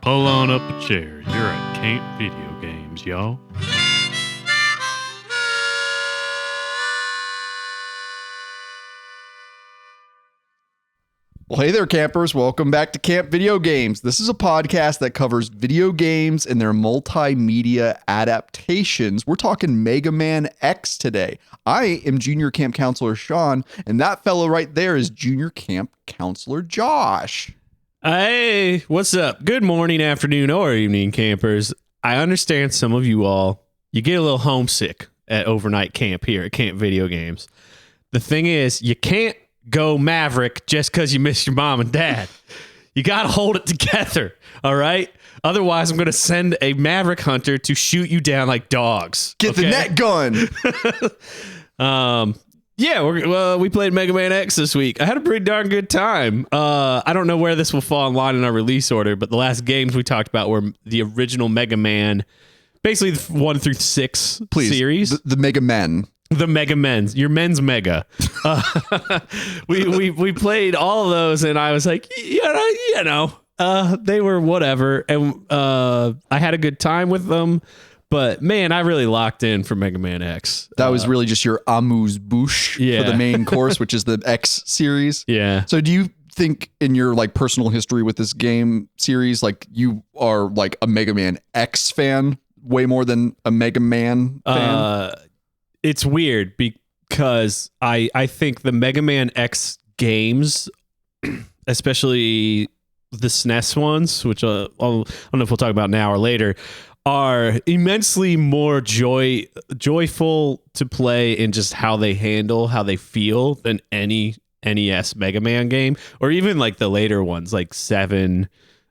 Pull on up a chair. You're at Camp Video Games, y'all. Well, hey there, campers. Welcome back to Camp Video Games. This is a podcast that covers video games and their multimedia adaptations. We're talking Mega Man X today. I am Junior Camp Counselor Sean, and that fellow right there is Junior Camp Counselor Josh. Hey, what's up? Good morning, afternoon, or evening, campers. I understand some of you get a little homesick at overnight camp here at Camp Video Games. The thing is, you can't go Maverick just because you miss your mom and dad. You got to hold it together, all right? Otherwise, I'm going to send a Maverick hunter to shoot you down like dogs. Get the net gun. We played Mega Man X this week. I had a pretty darn good time. I don't know where this will fall in line in our release order, but the last games we talked about were the original Mega Man, basically the 1 through 6 series. The Mega Men. The Mega Men's, your men's Mega. We played all of those, and I was like, they were whatever, and I had a good time with them. But man, I really locked in for Mega Man X. That was really just your amuse-bouche for the main course, which is the X series. Yeah. So do you think in your like personal history with this game series, like you are like a Mega Man X fan way more than a Mega Man fan? It's weird because I think the Mega Man X games, especially the SNES ones, which I don't know if we'll talk about now or later, are immensely more joyful to play in just how they handle, how they feel than any NES Mega Man game, or even like the later ones like 7,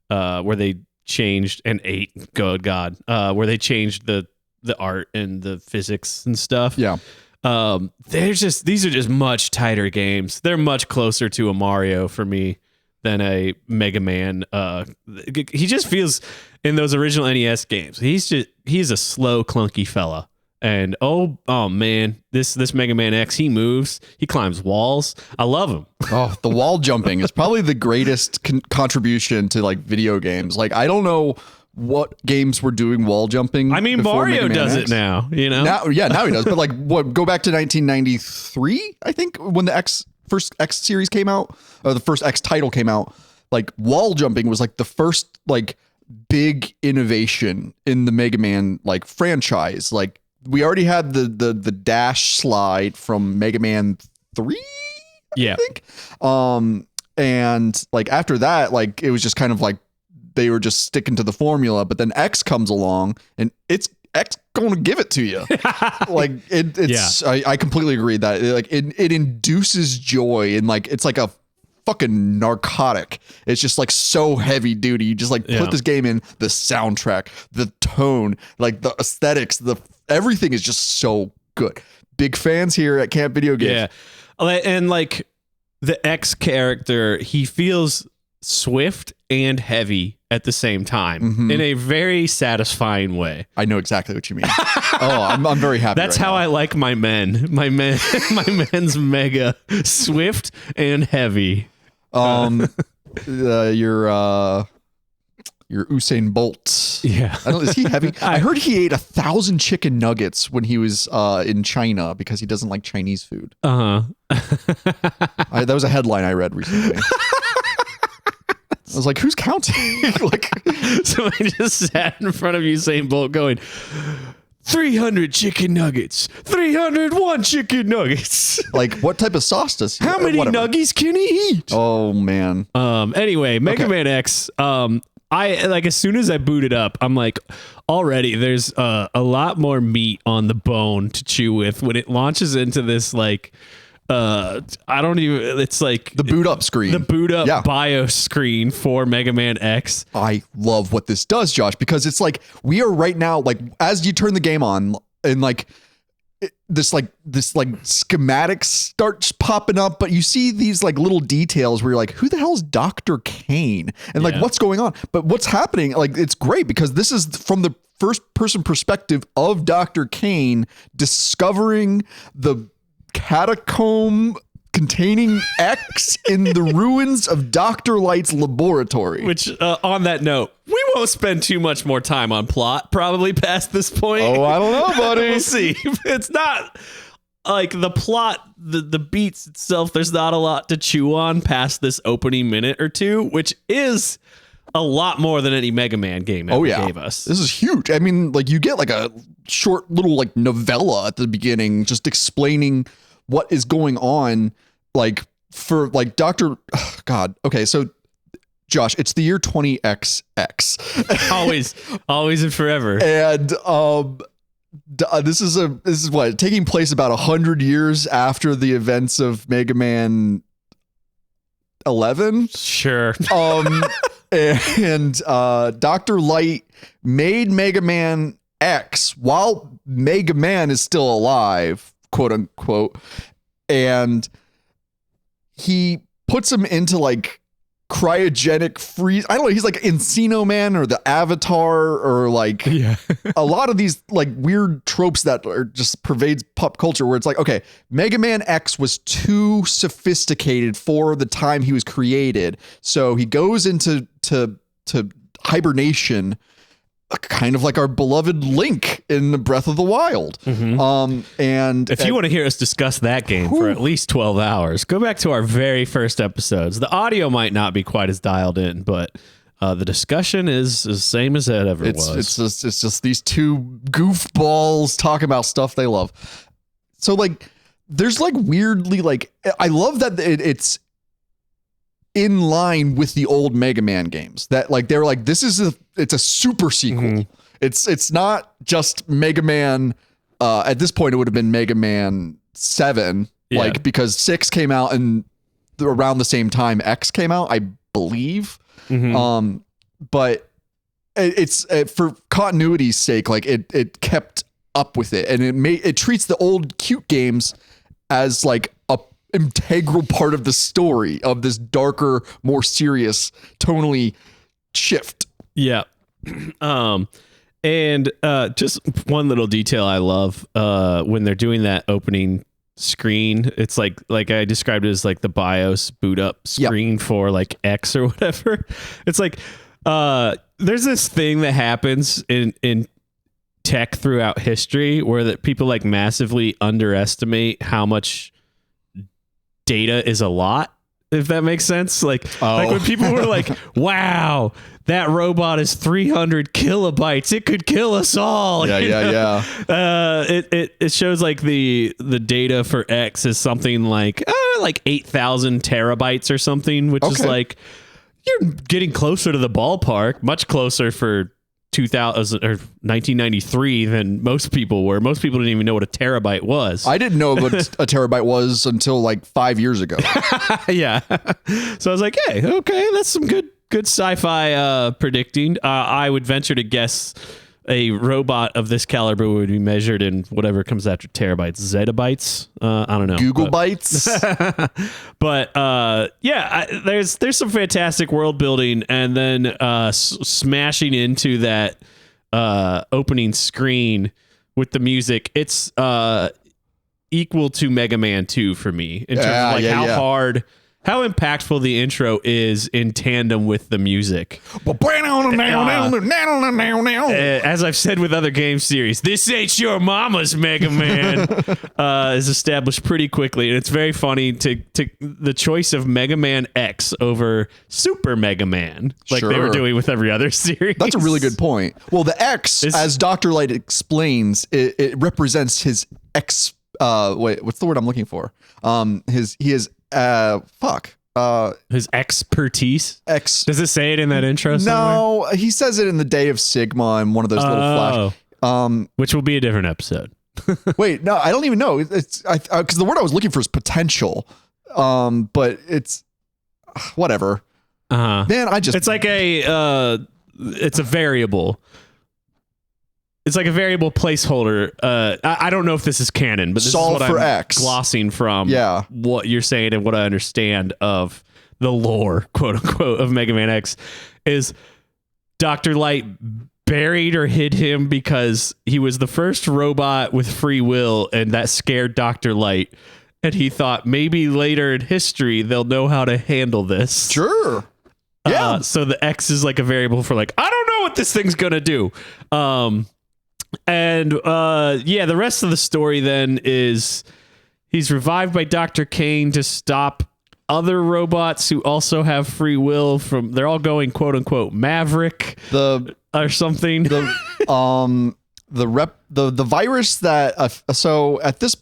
where they changed, and 8, good God, where they changed the art and the physics and stuff. Yeah. These are just much tighter games. They're much closer to a Mario for me than a Mega Man. He just feels in those original NES games, he's a slow, clunky fella. And oh man, this Mega Man X, he moves, he climbs walls. I love him. Oh, the wall jumping is probably the greatest contribution to like video games. Like, I don't know what games were doing wall jumping. I mean, Mario does it now, you know? Now he does. But like, go back to 1993, I think, when the first X series came out, or the first X title came out. Like, wall jumping was like the first like big innovation in the Mega Man like franchise. Like, we already had the dash slide from Mega Man 3, I think. And like after that, like it was just kind of like they were just sticking to the formula, but then X comes along and it's X going to give it to you. Like it's, yeah. I completely agree that it induces joy, and like, it's like a fucking narcotic. It's just like so heavy duty. You just like put this game in, the soundtrack, the tone, like the aesthetics, everything is just so good. Big fans here at Camp Video Games. Yeah. And like the X character, he feels swift and heavy at the same time in a very satisfying way. I know exactly what you mean. I'm very happy. That's how I like my men. My men's Mega swift and heavy. Your Usain Bolt. Yeah. Is he heavy? I heard he ate 1,000 chicken nuggets when he was in China because he doesn't like Chinese food. That was a headline I read recently. I was like, who's counting? Like, so I just sat in front of Usain Bolt going, 300 chicken nuggets, 301 chicken nuggets. Like, what type of sauce does he? How many nuggies can he eat? Oh man. Anyway, Mega Man X. I like, as soon as I booted up, I'm like, already there's a lot more meat on the bone to chew with when it launches into this like. It's like the boot up screen, BIOS screen for Mega Man X. I love what this does, Josh, because it's like we are right now, like as you turn the game on and like this schematic starts popping up, but you see these like little details where you're like, who the hell is Dr. Kane? And like, what's going on? But what's happening? Like, it's great because this is from the first person perspective of Dr. Kane discovering the catacomb containing X in the ruins of Dr. Light's laboratory. Which, on that note, we won't spend too much more time on plot, probably past this point. Oh, I don't know, buddy. We'll see. It's not like the plot, the beats itself, there's not a lot to chew on past this opening minute or two, which is a lot more than any Mega Man game ever gave us. This is huge. I mean, like, you get like a short little like novella at the beginning just explaining what is going on, like, for like God. Okay, so Josh, it's the year 20XX. always and forever. And this is what, taking place about 100 years after the events of Mega Man 11. Sure. And Dr. Light made Mega Man X while Mega Man is still alive, quote unquote, and he puts him into like cryogenic freeze. I don't know. He's like Encino Man or the Avatar or like a lot of these like weird tropes that are just pervades pop culture, where it's like, okay, Mega Man X was too sophisticated for the time he was created. So he goes into hibernation, kind of like our beloved Link in the Breath of the Wild. And if you want to hear us discuss that game for at least 12 hours, go back to our very first episodes. The audio might not be quite as dialed in, but the discussion is the same as it ever was. It's just these two goofballs talking about stuff they love. So like, there's like weirdly like, I love that it's in line with the old Mega Man games, that like they're like, it's a super sequel. It's not just Mega Man. At this point, it would have been Mega Man 7, like, because 6 came out and around the same time X came out, I believe. But it's for continuity's sake, like it kept up with it, and it treats the old cute games as like a integral part of the story of this darker, more serious, tonally shift. Yeah. And just one little detail I love when they're doing that opening screen, it's like I described it as like the BIOS boot up screen for like X or whatever. It's like there's this thing that happens in tech throughout history where that people like massively underestimate how much data is a lot, if that makes sense. Like when people were like, wow, that robot is 300 kilobytes, it could kill us all. Yeah. It shows like the data for X is something like 8,000 terabytes or something, which is like, you're getting closer to the ballpark, much closer for 2000 or 1993 than most people were. Most people didn't even know what a terabyte was. I didn't know what a terabyte was until like 5 years ago. Yeah. So I was like, hey, okay, that's some good sci-fi predicting. I would venture to guess a robot of this caliber would be measured in whatever comes after terabytes, zettabytes. I don't know. Google bytes. But there's some fantastic world building, and then smashing into that opening screen with the music. It's equal to Mega Man 2 for me in terms of like how impactful the intro is in tandem with the music. As I've said with other game series, this ain't your mama's Mega Man is established pretty quickly. And it's very funny to the choice of Mega Man X over Super Mega Man, like they were doing with every other series. That's a really good point. Well, the X, as Dr. Light explains, it represents his X. Wait, what's the word I'm looking for? His expertise. Does it say it in that intro somewhere? No, he says it in the Day of Sigma in one of those little flash. Which will be a different episode. Wait, no, I don't even know. It's because the word I was looking for is potential. But it's whatever. Man, it's like it's a variable. It's like a variable placeholder. I don't know if this is canon, but this is what I'm X. glossing from what you're saying and what I understand of the lore, quote unquote, of Mega Man X is Dr. Light buried or hid him because he was the first robot with free will, and that scared Dr. Light. and he thought maybe later in history they'll know how to handle this. Sure. Yeah. So the X is like a variable for like, I don't know what this thing's gonna do. The rest of the story then is he's revived by Dr. Kane to stop other robots who also have free will they're all going quote unquote maverick or something. The virus that so at this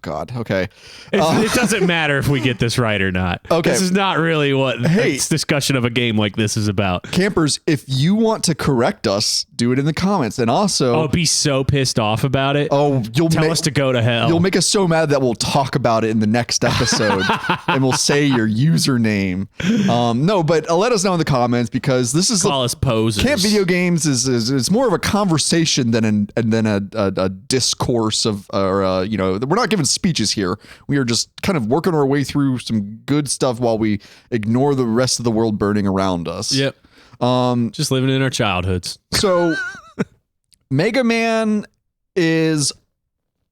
God, okay. It doesn't matter if we get this right or not. Okay. This is not really what this discussion of a game like this is about. Campers, if you want to correct us, do it in the comments. And also... I'll be so pissed off about it. You'll tell us to go to hell. You'll make us so mad that we'll talk about it in the next episode and we'll say your username. No, but let us know in the comments because this is... Call us posers. Camp Video Games is more of a conversation than a discourse of... we're not giving speeches here. We are just kind of working our way through some good stuff while we ignore the rest of the world burning around us. Yep. Just living in our childhoods. So Mega Man is,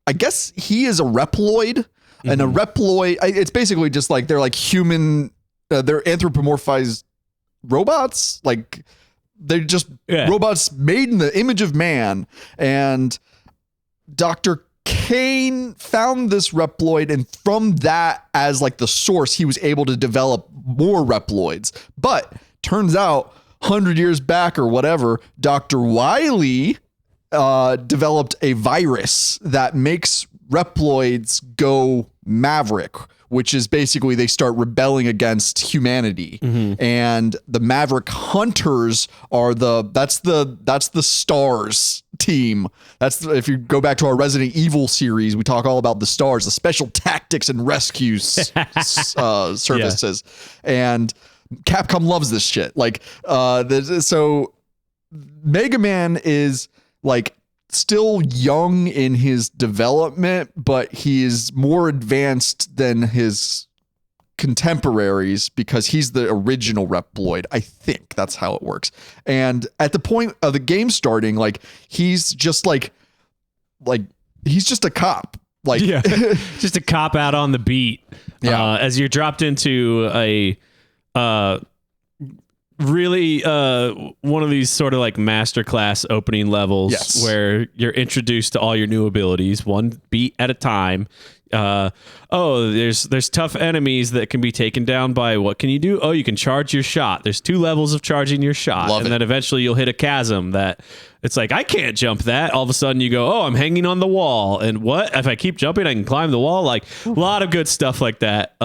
I guess he is a Reploid, and a Reploid, it's basically just like they're like human, they're anthropomorphized robots. Like they're just robots made in the image of man. And Dr. Kane found this Reploid, and from that as like the source, he was able to develop more Reploids. But turns out 100 years back or whatever, Dr. Wily developed a virus that makes Reploids go maverick, which is basically they start rebelling against humanity. And the Maverick Hunters are that's the Stars team. If you go back to our Resident Evil series, we talk all about the Stars, the Special Tactics and Rescue services. And Capcom loves this shit. Like, so Mega Man is like still young in his development, but he is more advanced than his contemporaries because he's the original Reploid. I think that's how it works. And at the point of the game starting, like he's just like he's just a cop. Like just a cop out on the beat. As you're dropped into a really one of these sort of like masterclass opening levels where you're introduced to all your new abilities one beat at a time. There's tough enemies that can be taken down by what can you do? Oh, you can charge your shot. There's 2 levels of charging your shot. Then eventually you'll hit a chasm that it's like, I can't jump that. All of a sudden you go, oh, I'm hanging on the wall. And what? If I keep jumping, I can climb the wall. Like a lot of good stuff like that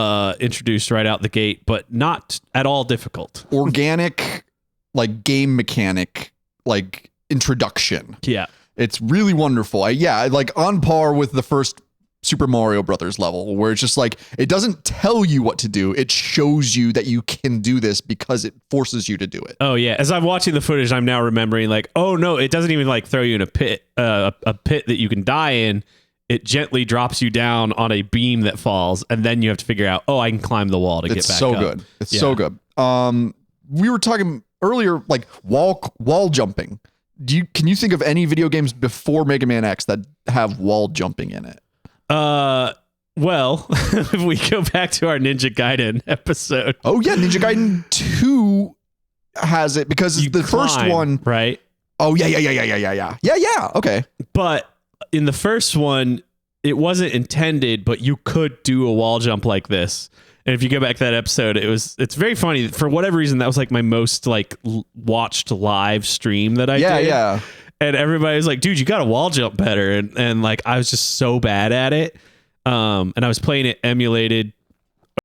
introduced right out the gate, but not at all difficult. Organic, like game mechanic, like introduction. Yeah. It's really wonderful. Like on par with the first Super Mario Brothers level, where it's just like it doesn't tell you what to do, it shows you that you can do this because it forces you to do it. Oh yeah, as I'm watching the footage, I'm now remembering like, oh no, it doesn't even like throw you in a pit that you can die in. It gently drops you down on a beam that falls, and then you have to figure out, oh, I can climb the wall to get back up. It's so good. It's so good. We were talking earlier, like wall jumping. Can you think of any video games before Mega Man X that have wall jumping in it? Well, if we go back to our Ninja Gaiden episode. Oh yeah, Ninja Gaiden 2 has it because the first one, right? Oh yeah. Okay. But in the first one, it wasn't intended, but you could do a wall jump like this. And if you go back to that episode, it's very funny. For whatever reason, that was like my most like watched live stream that I did. Yeah. And everybody was like, dude, you got to wall jump better. And like, I was just so bad at it. And I was playing it emulated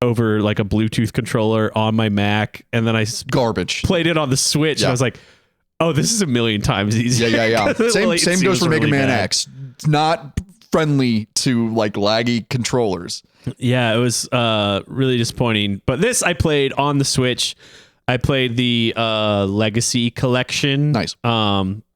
over like a Bluetooth controller on my Mac. And then I played it on the Switch. And I was like, oh, this is a million times easier. Yeah. Same goes for Mega Man X. It's not friendly to like laggy controllers. Yeah, it was really disappointing. But this I played on the Switch. I played the Legacy Collection. Nice.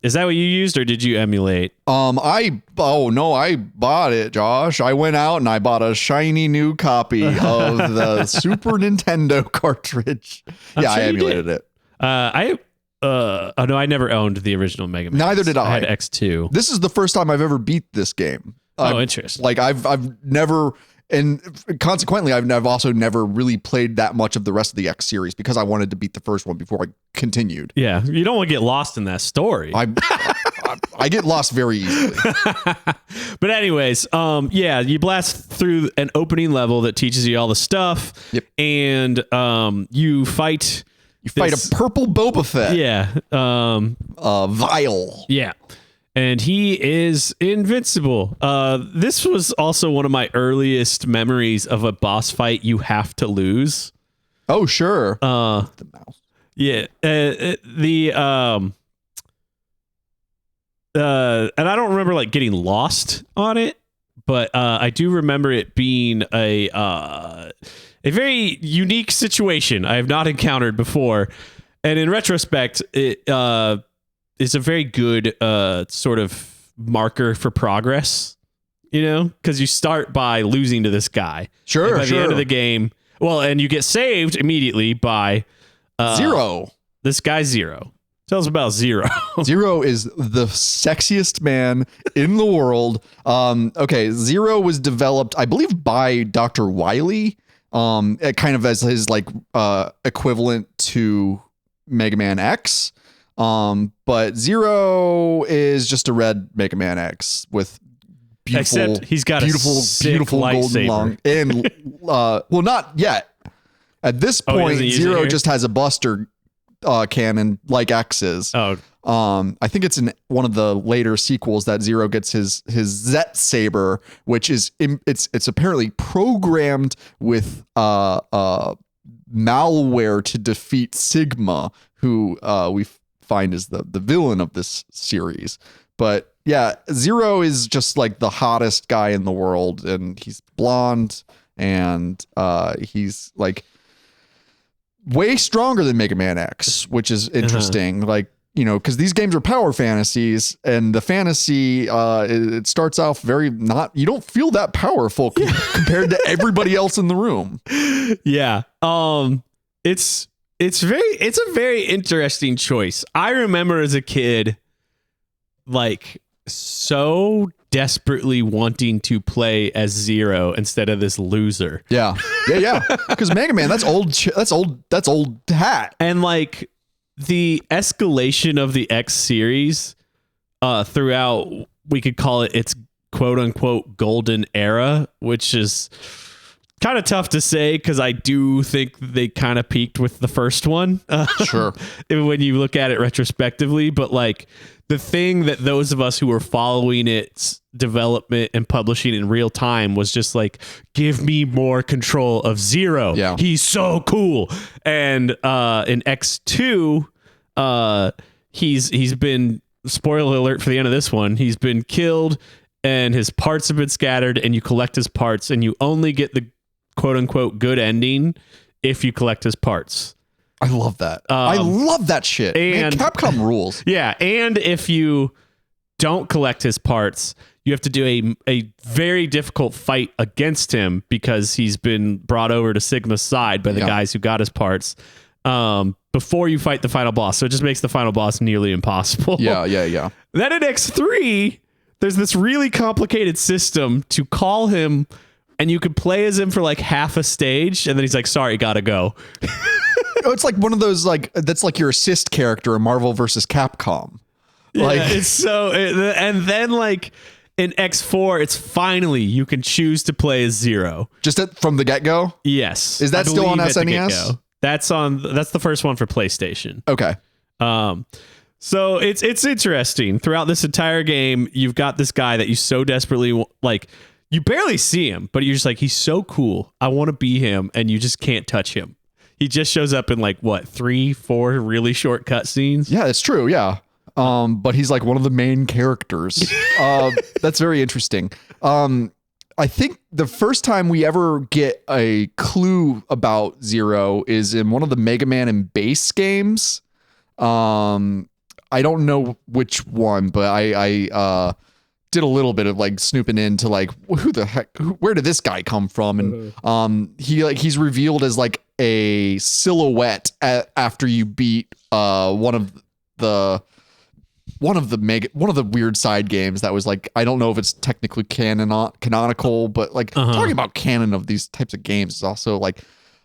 Is that what you used, or did you emulate? I bought it, Josh. I went out and I bought a shiny new copy of the Super Nintendo cartridge. I emulated it. I never owned the original Mega Man. Neither did I. I had X2. This is the first time I've ever beat this game. Interesting. Like I've never and consequently, I've also never really played that much of the rest of the X series because I wanted to beat the first one before I continued. Yeah, you don't want to get lost in that story. I get lost very easily. But anyways, yeah, you blast through an opening level that teaches you all the stuff. Yep. And you fight. You fight a purple Boba Fett. Yeah. Vile. Yeah. And he is invincible. This was also one of my earliest memories of a boss fight you have to lose. Oh, sure. The mouse. Yeah. And I don't remember like getting lost on it, but I do remember it being a very unique situation I have not encountered before. And in retrospect, it is a very good sort of marker for progress, because you start by losing to this guy. Sure. And by the end of the game, and you get saved immediately by Zero. This guy Zero. Tell us about Zero. Zero is the sexiest man in the world. Okay, Zero was developed, I believe, by Dr. Wily, kind of as his equivalent to Mega Man X. But Zero is just a red Mega Man X with beautiful, except he's got beautiful golden long and not yet. At this point, Zero just has a Buster cannon like X's. Oh, I think it's in one of the later sequels that Zero gets his Zet Saber, which is it's apparently programmed with malware to defeat Sigma, who we find is the villain of this series. But yeah, Zero is just like the hottest guy in the world, and he's blonde, and he's like way stronger than Mega Man X, which is interesting. Because these games are power fantasies, and the fantasy it starts off very you don't feel that powerful compared to everybody else in the room. Yeah. It's a very interesting choice. I remember as a kid, so desperately wanting to play as Zero instead of this loser. Yeah. Because Mega Man, that's old hat. And the escalation of the X series throughout, we could call it its quote unquote golden era, which is kind of tough to say because I do think they kind of peaked with the first one. Sure. When you look at it retrospectively, but the thing that those of us who were following its development and publishing in real time was just give me more control of Zero. Yeah. He's so cool. And in X2, he's been, spoiler alert for the end of this one, he's been killed and his parts have been scattered, and you collect his parts, and you only get the quote unquote good ending if you collect his parts. I love that. I love that shit. And man, Capcom rules. Yeah, and if you don't collect his parts, you have to do a very difficult fight against him because he's been brought over to Sigma's side by the guys who got his parts before you fight the final boss. So it just makes the final boss nearly impossible. Yeah. Then in X3, there's this really complicated system to call him, and you could play as him for half a stage, and then he's like, sorry, gotta go. It's like one of those that's like your assist character in Marvel versus Capcom. Yeah, it's so, and then in X4, it's finally you can choose to play as Zero. Just from the get-go? Yes. Is that still on SNES? That's the first one for PlayStation. Okay. So it's interesting. Throughout this entire game, you've got this guy that you so desperately you barely see him, but you're just he's so cool. I want to be him, and you just can't touch him. He just shows up in 3-4 really short cutscenes. Yeah, it's true. Yeah. But he's one of the main characters. That's very interesting. I think the first time we ever get a clue about Zero is in one of the Mega Man and Bass games. I don't know which one, but I did a little bit of snooping into who the heck, where did this guy come from? And he's revealed as a silhouette after you beat one of the one of the weird side games that was like, I don't know if it's technically canonical, but like talking about canon of these types of games is also like,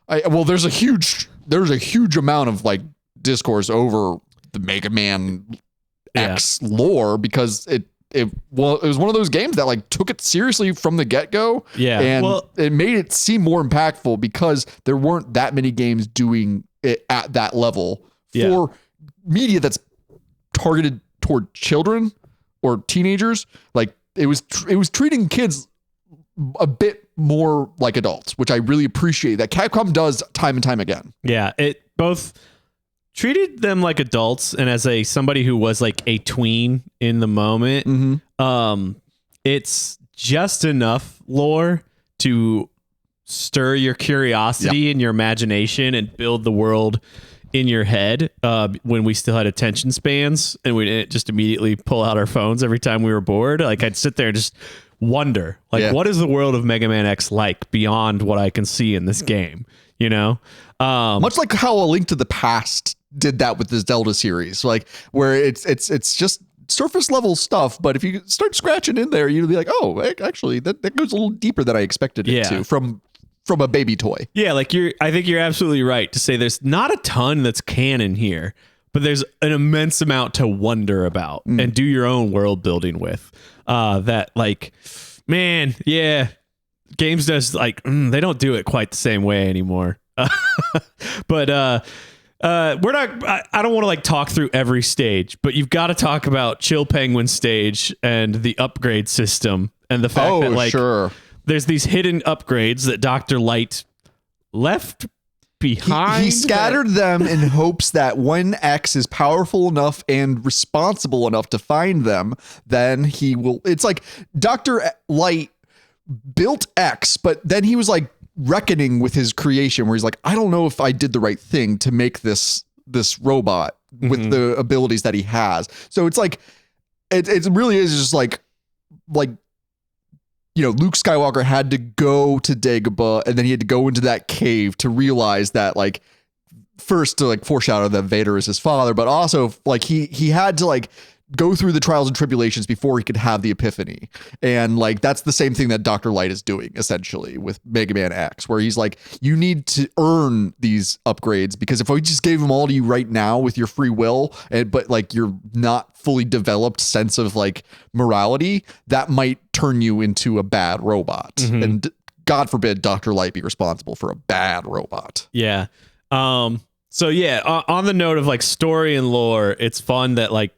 there's a huge amount of like discourse over the Mega Man X lore because it was one of those games that like took it seriously from the get-go. Yeah. And it made it seem more impactful because there weren't that many games doing it at that level for media that's targeted toward children or teenagers. Like it was treating kids a bit more like adults, which I really appreciate that Capcom does time and time again. Yeah. It both treated them like adults, and as somebody who was like a tween in the moment, it's just enough lore to stir your curiosity and your imagination and build the world in your head when we still had attention spans and we didn't just immediately pull out our phones every time we were bored. Like I'd sit there and just wonder, like, what is the world of Mega Man X like beyond what I can see in this game? You know, much like how A Link to the Past did that with this Zelda series, like where it's just surface level stuff, but if you start scratching in there, you'll be like, oh, actually that goes a little deeper than I expected it to from a baby toy. Yeah, like I think you're absolutely right to say there's not a ton that's canon here, but there's an immense amount to wonder about and do your own world building with. That like, man, games just like they don't do it quite the same way anymore. But we're not. I don't want to like talk through every stage, but you've got to talk about Chill Penguin stage and the upgrade system and the fact that like there's these hidden upgrades that Dr. Light left behind. He scattered them in hopes that when X is powerful enough and responsible enough to find them, then he will. It's like Dr. Light built X, but then he was like reckoning with his creation where he's like, I don't know if I did the right thing to make this robot with the abilities that he has. So it's like it really is just like you know, Luke Skywalker had to go to Dagobah and then he had to go into that cave to realize that, like, first to like foreshadow that Vader is his father, but also like he had to like go through the trials and tribulations before he could have the epiphany. And like, that's the same thing that Dr. Light is doing essentially with Mega Man X, where he's like, you need to earn these upgrades because if I just gave them all to you right now with your free will, but like you're not fully developed sense of like morality, that might turn you into a bad robot. And God forbid Dr. Light be responsible for a bad robot. Yeah. So yeah, on the note of like story and lore, it's fun that like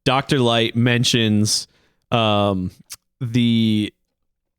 Dr. Light mentions the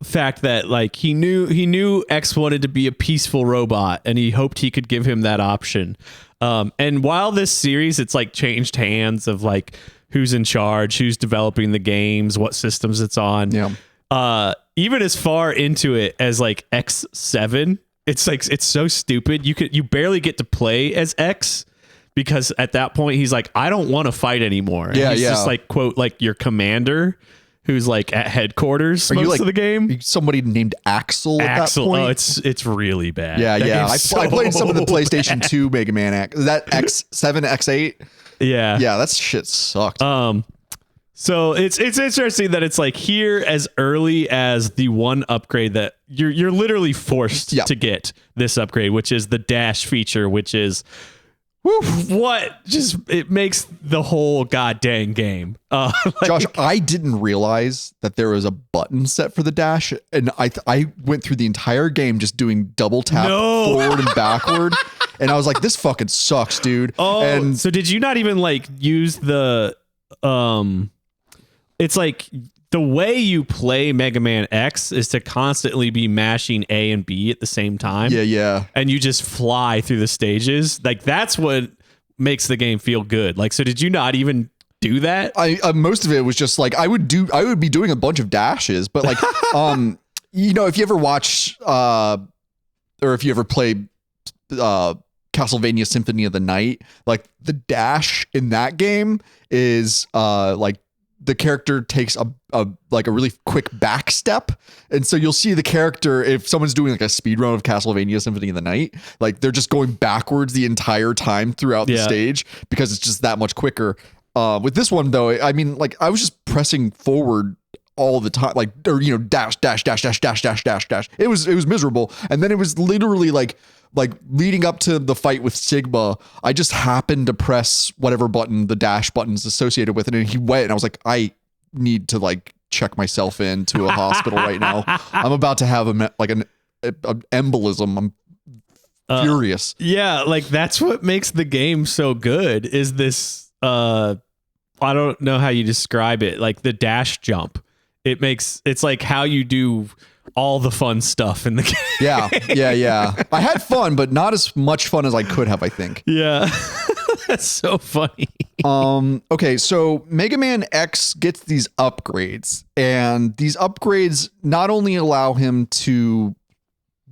fact that like he knew X wanted to be a peaceful robot and he hoped he could give him that option. And while this series, it's like changed hands of like who's in charge, who's developing the games, what systems it's on. Yeah. Even as far into it as like X7, it's like, it's so stupid. You barely get to play as X. Because at that point, he's like, I don't want to fight anymore. And he's just like, quote, like your commander who's like at headquarters most of the game. Somebody named Axel at that point? Oh, it's really bad. Yeah. I played some of the PlayStation 2 Mega Man X. Is that X7, X8? Yeah. Yeah, that shit sucked. So it's interesting that it's like here as early as the one upgrade that you're literally forced to get this upgrade, which is the dash feature, which is it makes the whole goddamn game. Like, Josh, I didn't realize that there was a button set for the dash, and I went through the entire game just doing double tap forward and backward, and I was like, this fucking sucks, dude. And so did you not even like use the it's like the way you play Mega Man X is to constantly be mashing A and B at the same time. Yeah. And you just fly through the stages. Like that's what makes the game feel good. Like, so did you not even do that? Most of it was just like I would be doing a bunch of dashes, but like you know, if you ever watch or if you ever play Castlevania Symphony of the Night, like the dash in that game is like the character takes a really quick back step. And so you'll see the character, if someone's doing like a speed run of Castlevania Symphony of the Night, like they're just going backwards the entire time throughout the stage because it's just that much quicker. With this one though, I mean, like I was just pressing forward all the time, like, or dash dash dash dash dash dash dash dash. It was miserable, and then it was literally like leading up to the fight with Sigma, I just happened to press whatever button the dash button's associated with it, and he went, and I was like, I need to like check myself into a hospital right now. I'm about to have an embolism. I'm furious. Yeah, like that's what makes the game so good is this I don't know how you describe it, like the dash jump. It's like how you do all the fun stuff in the game. Yeah. I had fun, but not as much fun as I could have, I think. Yeah. That's so funny. Okay, so Mega Man X gets these upgrades, and these upgrades not only allow him to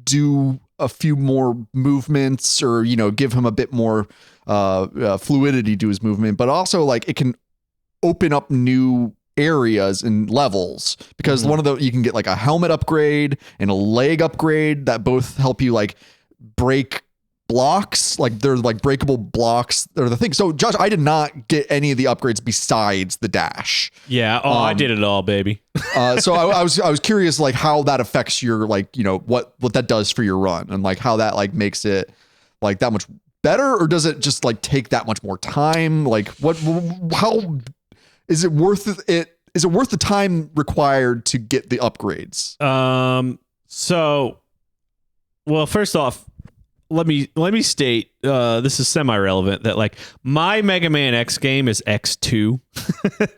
do a few more movements or, give him a bit more fluidity to his movement, but also like it can open up new areas and levels, because one of the, you can get like a helmet upgrade and a leg upgrade that both help you like break blocks, like they're like breakable blocks or the thing. So Josh, I did not get any of the upgrades besides the dash. Yeah. Oh, I did it all, baby. So I was curious like how that affects your like, what that does for your run, and like how that like makes it like that much better, or does it just like take that much more time? Like how is it worth it? Is it worth the time required to get the upgrades? So, well, first off, let me state, this is semi-relevant, that like my Mega Man X game is X2.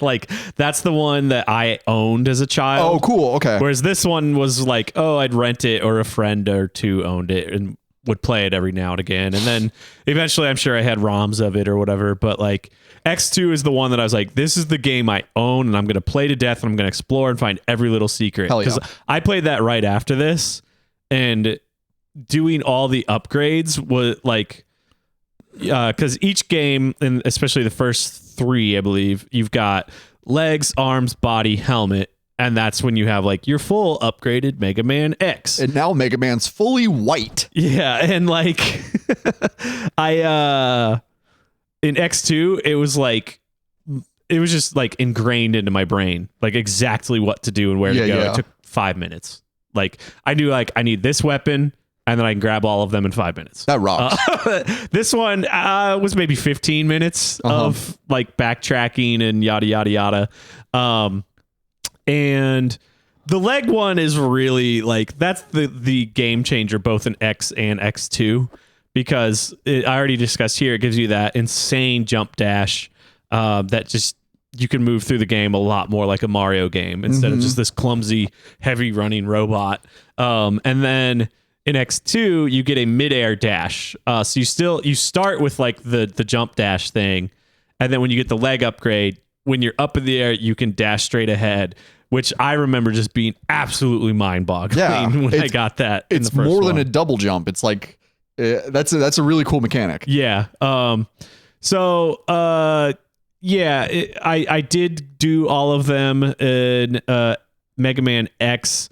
Like that's the one that I owned as a child. Oh, cool. Okay. Whereas this one was like, I'd rent it, or a friend or two owned it and would play it every now and again. And then eventually I'm sure I had ROMs of it or whatever, but like X2 is the one that I was like, this is the game I own, and I'm going to play to death, and I'm going to explore and find every little secret. Because I played that right after this, and doing all the upgrades was like, because each game, and especially the first three, I believe, you've got legs, arms, body, helmet, and that's when you have like your full upgraded Mega Man X. And now Mega Man's fully white. Yeah, and like in X2, it was just like ingrained into my brain, like exactly what to do and where to go. Yeah. It took 5 minutes. Like I knew like I need this weapon, and then I can grab all of them in 5 minutes. That rocks. This one was maybe 15 minutes of like backtracking and yada, yada, yada. And the leg one is really like, that's the game changer, both in X and X2, because I already discussed here, it gives you that insane jump dash that just, you can move through the game a lot more like a Mario game instead of just this clumsy, heavy running robot. And then in X2, you get a midair dash. So you start with like the jump dash thing. And then when you get the leg upgrade, when you're up in the air, you can dash straight ahead, which I remember just being absolutely mind-boggling when I got that. It's more than a double jump. It's like, that's a really cool mechanic. Yeah. I did do all of them in Mega Man X.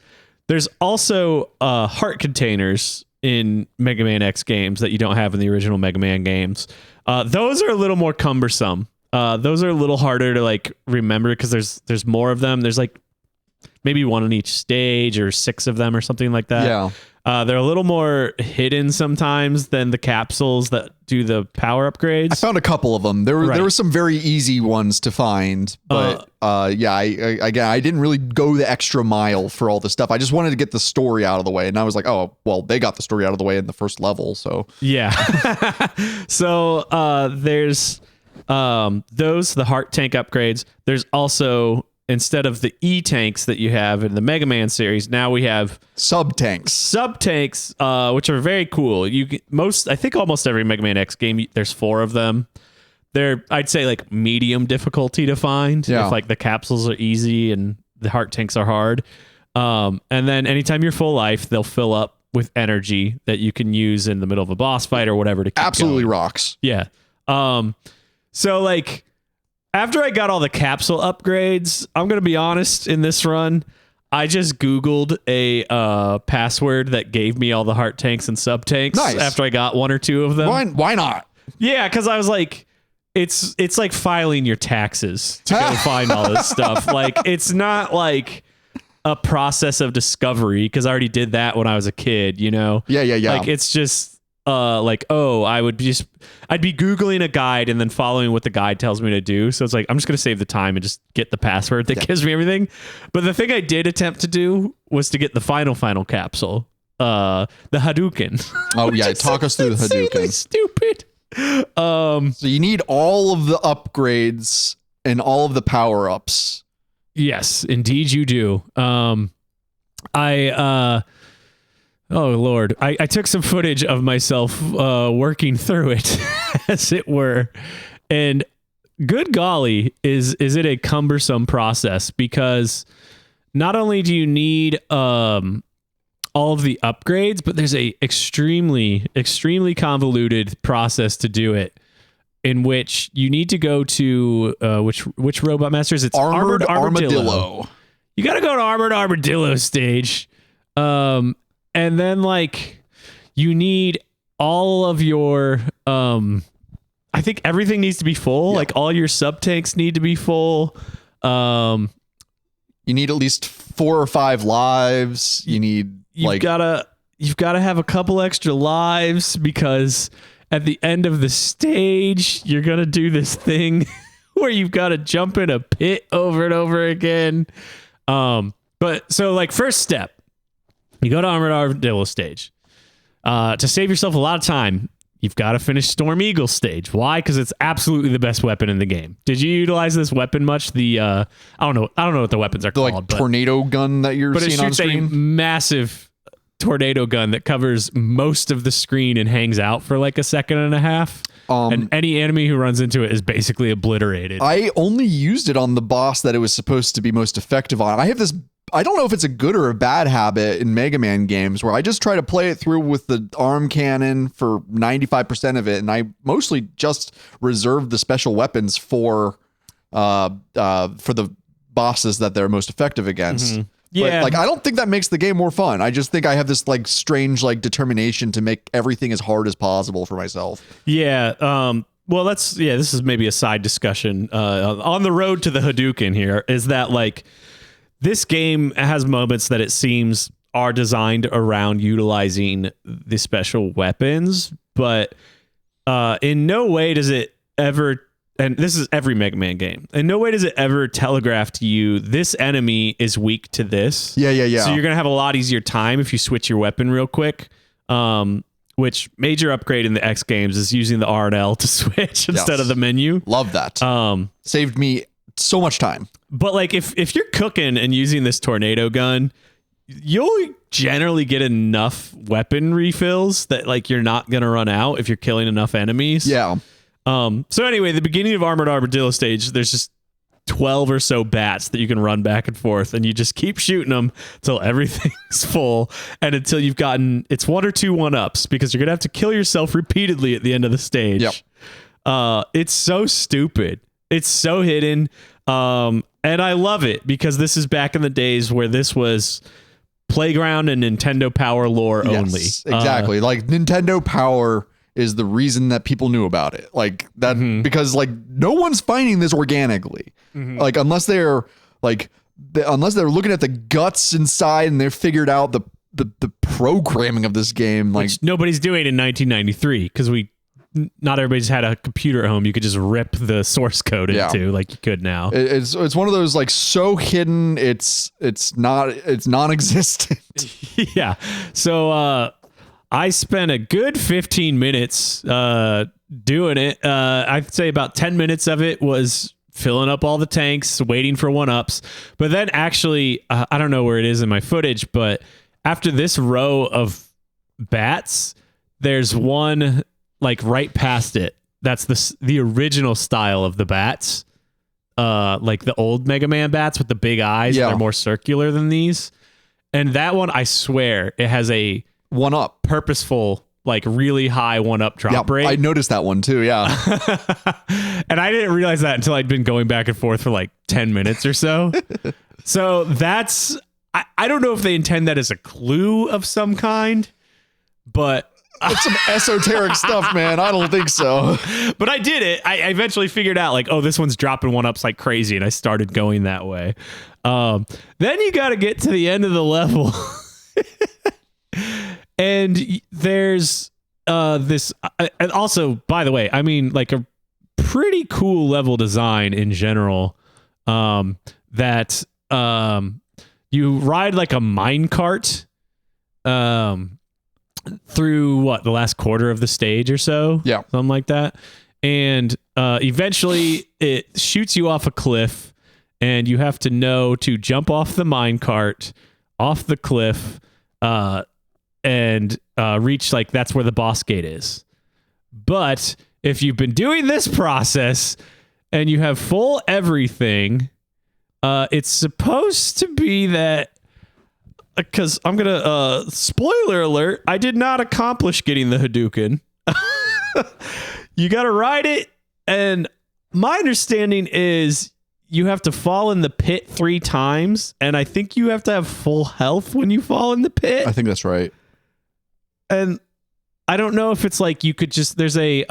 There's also heart containers in Mega Man X games that you don't have in the original Mega Man games. Those are a little more cumbersome. Those are a little harder to like remember because there's more of them. There's like maybe one on each stage or 6 of them or something like that. Yeah. They're a little more hidden sometimes than the capsules that do the power upgrades. I found a couple of them. There were some very easy ones to find, but I didn't really go the extra mile for all the stuff. I just wanted to get the story out of the way, and I was like, oh, well, they got the story out of the way in the first level, so yeah. So there's the heart tank upgrades. There's also, instead of the E-tanks that you have in the Mega Man series, now we have sub-tanks, which are very cool. I think almost every Mega Man X game, there's 4 of them. They're, I'd say, like medium difficulty to find. Yeah. If like the capsules are easy and the heart tanks are hard. And then anytime you're full life, they'll fill up with energy that you can use in the middle of a boss fight or whatever to keep absolutely going. Rocks. Yeah. So like, after I got all the capsule upgrades, I'm going to be honest, in this run, I just Googled a password that gave me all the heart tanks and sub tanks. Nice. After I got 1 or 2 of them. Why not? Yeah, because I was like, it's like filing your taxes to go find all this stuff. Like, it's not like a process of discovery, because I already did that when I was a kid, you know? Yeah. Like, it's just like, oh, I'd be Googling a guide and then following what the guide tells me to do. So it's like, I'm just going to save the time and just get the password that gives me everything. But the thing I did attempt to do was to get the final capsule, the Hadouken. Oh yeah. Talk us through the Hadouken. Stupid. So you need all of the upgrades and all of the power-ups. Yes, indeed you do. Oh Lord, I took some footage of myself working through it, as it were, and good golly, is it a cumbersome process, because not only do you need all of the upgrades, but there's a extremely convoluted process to do it, in which you need to go to which Robot Masters? It's Armored Armadillo. You got to go to Armored Armadillo stage. And then, like, you need all of your, I think everything needs to be full. Yeah. Like, all your sub tanks need to be full. You need at least 4 or 5 lives. You've gotta have a couple extra lives, because at the end of the stage, you're gonna do this thing where you've got to jump in a pit over and over again. But so, like, first step. You go to Armored Armadillo stage. To save yourself a lot of time, you've got to finish Storm Eagle stage. Why? Because it's absolutely the best weapon in the game. Did you utilize this weapon much? The I don't know what the weapons are called. Like tornado gun that you're seeing on screen? But it shoots a massive tornado gun that covers most of the screen and hangs out for like a second and a half. And any enemy who runs into it is basically obliterated. I only used it on the boss that it was supposed to be most effective on. I have this, I don't know if it's a good or a bad habit in Mega Man games, where I just try to play it through with the arm cannon for 95% of it, and I mostly just reserve the special weapons for the bosses that they're most effective against. Mm-hmm. Yeah, but, like, I don't think that makes the game more fun. I just think I have this like strange like determination to make everything as hard as possible for myself. Yeah. Well, this is maybe a side discussion on the road to the Hadouken here, is that, like, this game has moments that it seems are designed around utilizing the special weapons, but in no way does it ever, and this is every Mega Man game, in no way does it ever telegraph to you this enemy is weak to this. Yeah. So you're going to have a lot easier time if you switch your weapon real quick. Which major upgrade in the X games is using the R and L to switch instead of the menu. Love that. Saved me so much time. But, like, if you're cooking and using this tornado gun, you'll generally get enough weapon refills that, like, you're not going to run out if you're killing enough enemies. Yeah. So anyway, the beginning of Armored Armadillo stage, there's just 12 or so bats that you can run back and forth, and you just keep shooting them until everything's full, and until you've gotten, it's 1 or 2 1-ups, because you're going to have to kill yourself repeatedly at the end of the stage. Yep. It's so stupid. It's so hidden. And I love it, because this is back in the days where this was Playground and Nintendo Power lore only. Exactly. Like, Nintendo Power is the reason that people knew about it. Like that, because, like, no one's finding this organically. Like, unless they're looking at the guts inside and they've figured out the programming of this game. Like, which nobody's doing in 1993, because not everybody's had a computer at home you could just rip the source code into like you could now. It's one of those, like, so hidden it's non-existent. Yeah. So I spent a good 15 minutes doing it. I'd say about 10 minutes of it was filling up all the tanks, waiting for 1-ups. But then actually, I don't know where it is in my footage, but after this row of bats, there's one, like, right past it. That's the original style of the bats. Like the old Mega Man bats with the big eyes. Yeah. They're more circular than these. And that one, I swear, it has a 1-up, purposeful, like, really high 1-up drop rate. I noticed that one too. Yeah. And I didn't realize that until I'd been going back and forth for like 10 minutes or so. So that's, I don't know if they intend that as a clue of some kind, but That's some esoteric stuff, man. I don't think so. But I did it. I eventually figured out like, oh, this one's dropping 1-ups like crazy, and I started going that way. Then you got to get to the end of the level, and there's this. And also, by the way, I mean like a pretty cool level design in general. That you ride like a minecart through the last quarter of the stage or so, something like that, and eventually it shoots you off a cliff, and you have to know to jump off the minecart, off the cliff, and reach like that's where the boss gate is. But if you've been doing this process and you have full everything, it's supposed to be that, because I'm gonna spoiler alert, I did not accomplish getting the Hadouken. You gotta ride it, and my understanding is you have to fall in the pit 3 times, and I think you have to have full health when you fall in the pit. I think that's right. And I don't know if it's like you could just there's a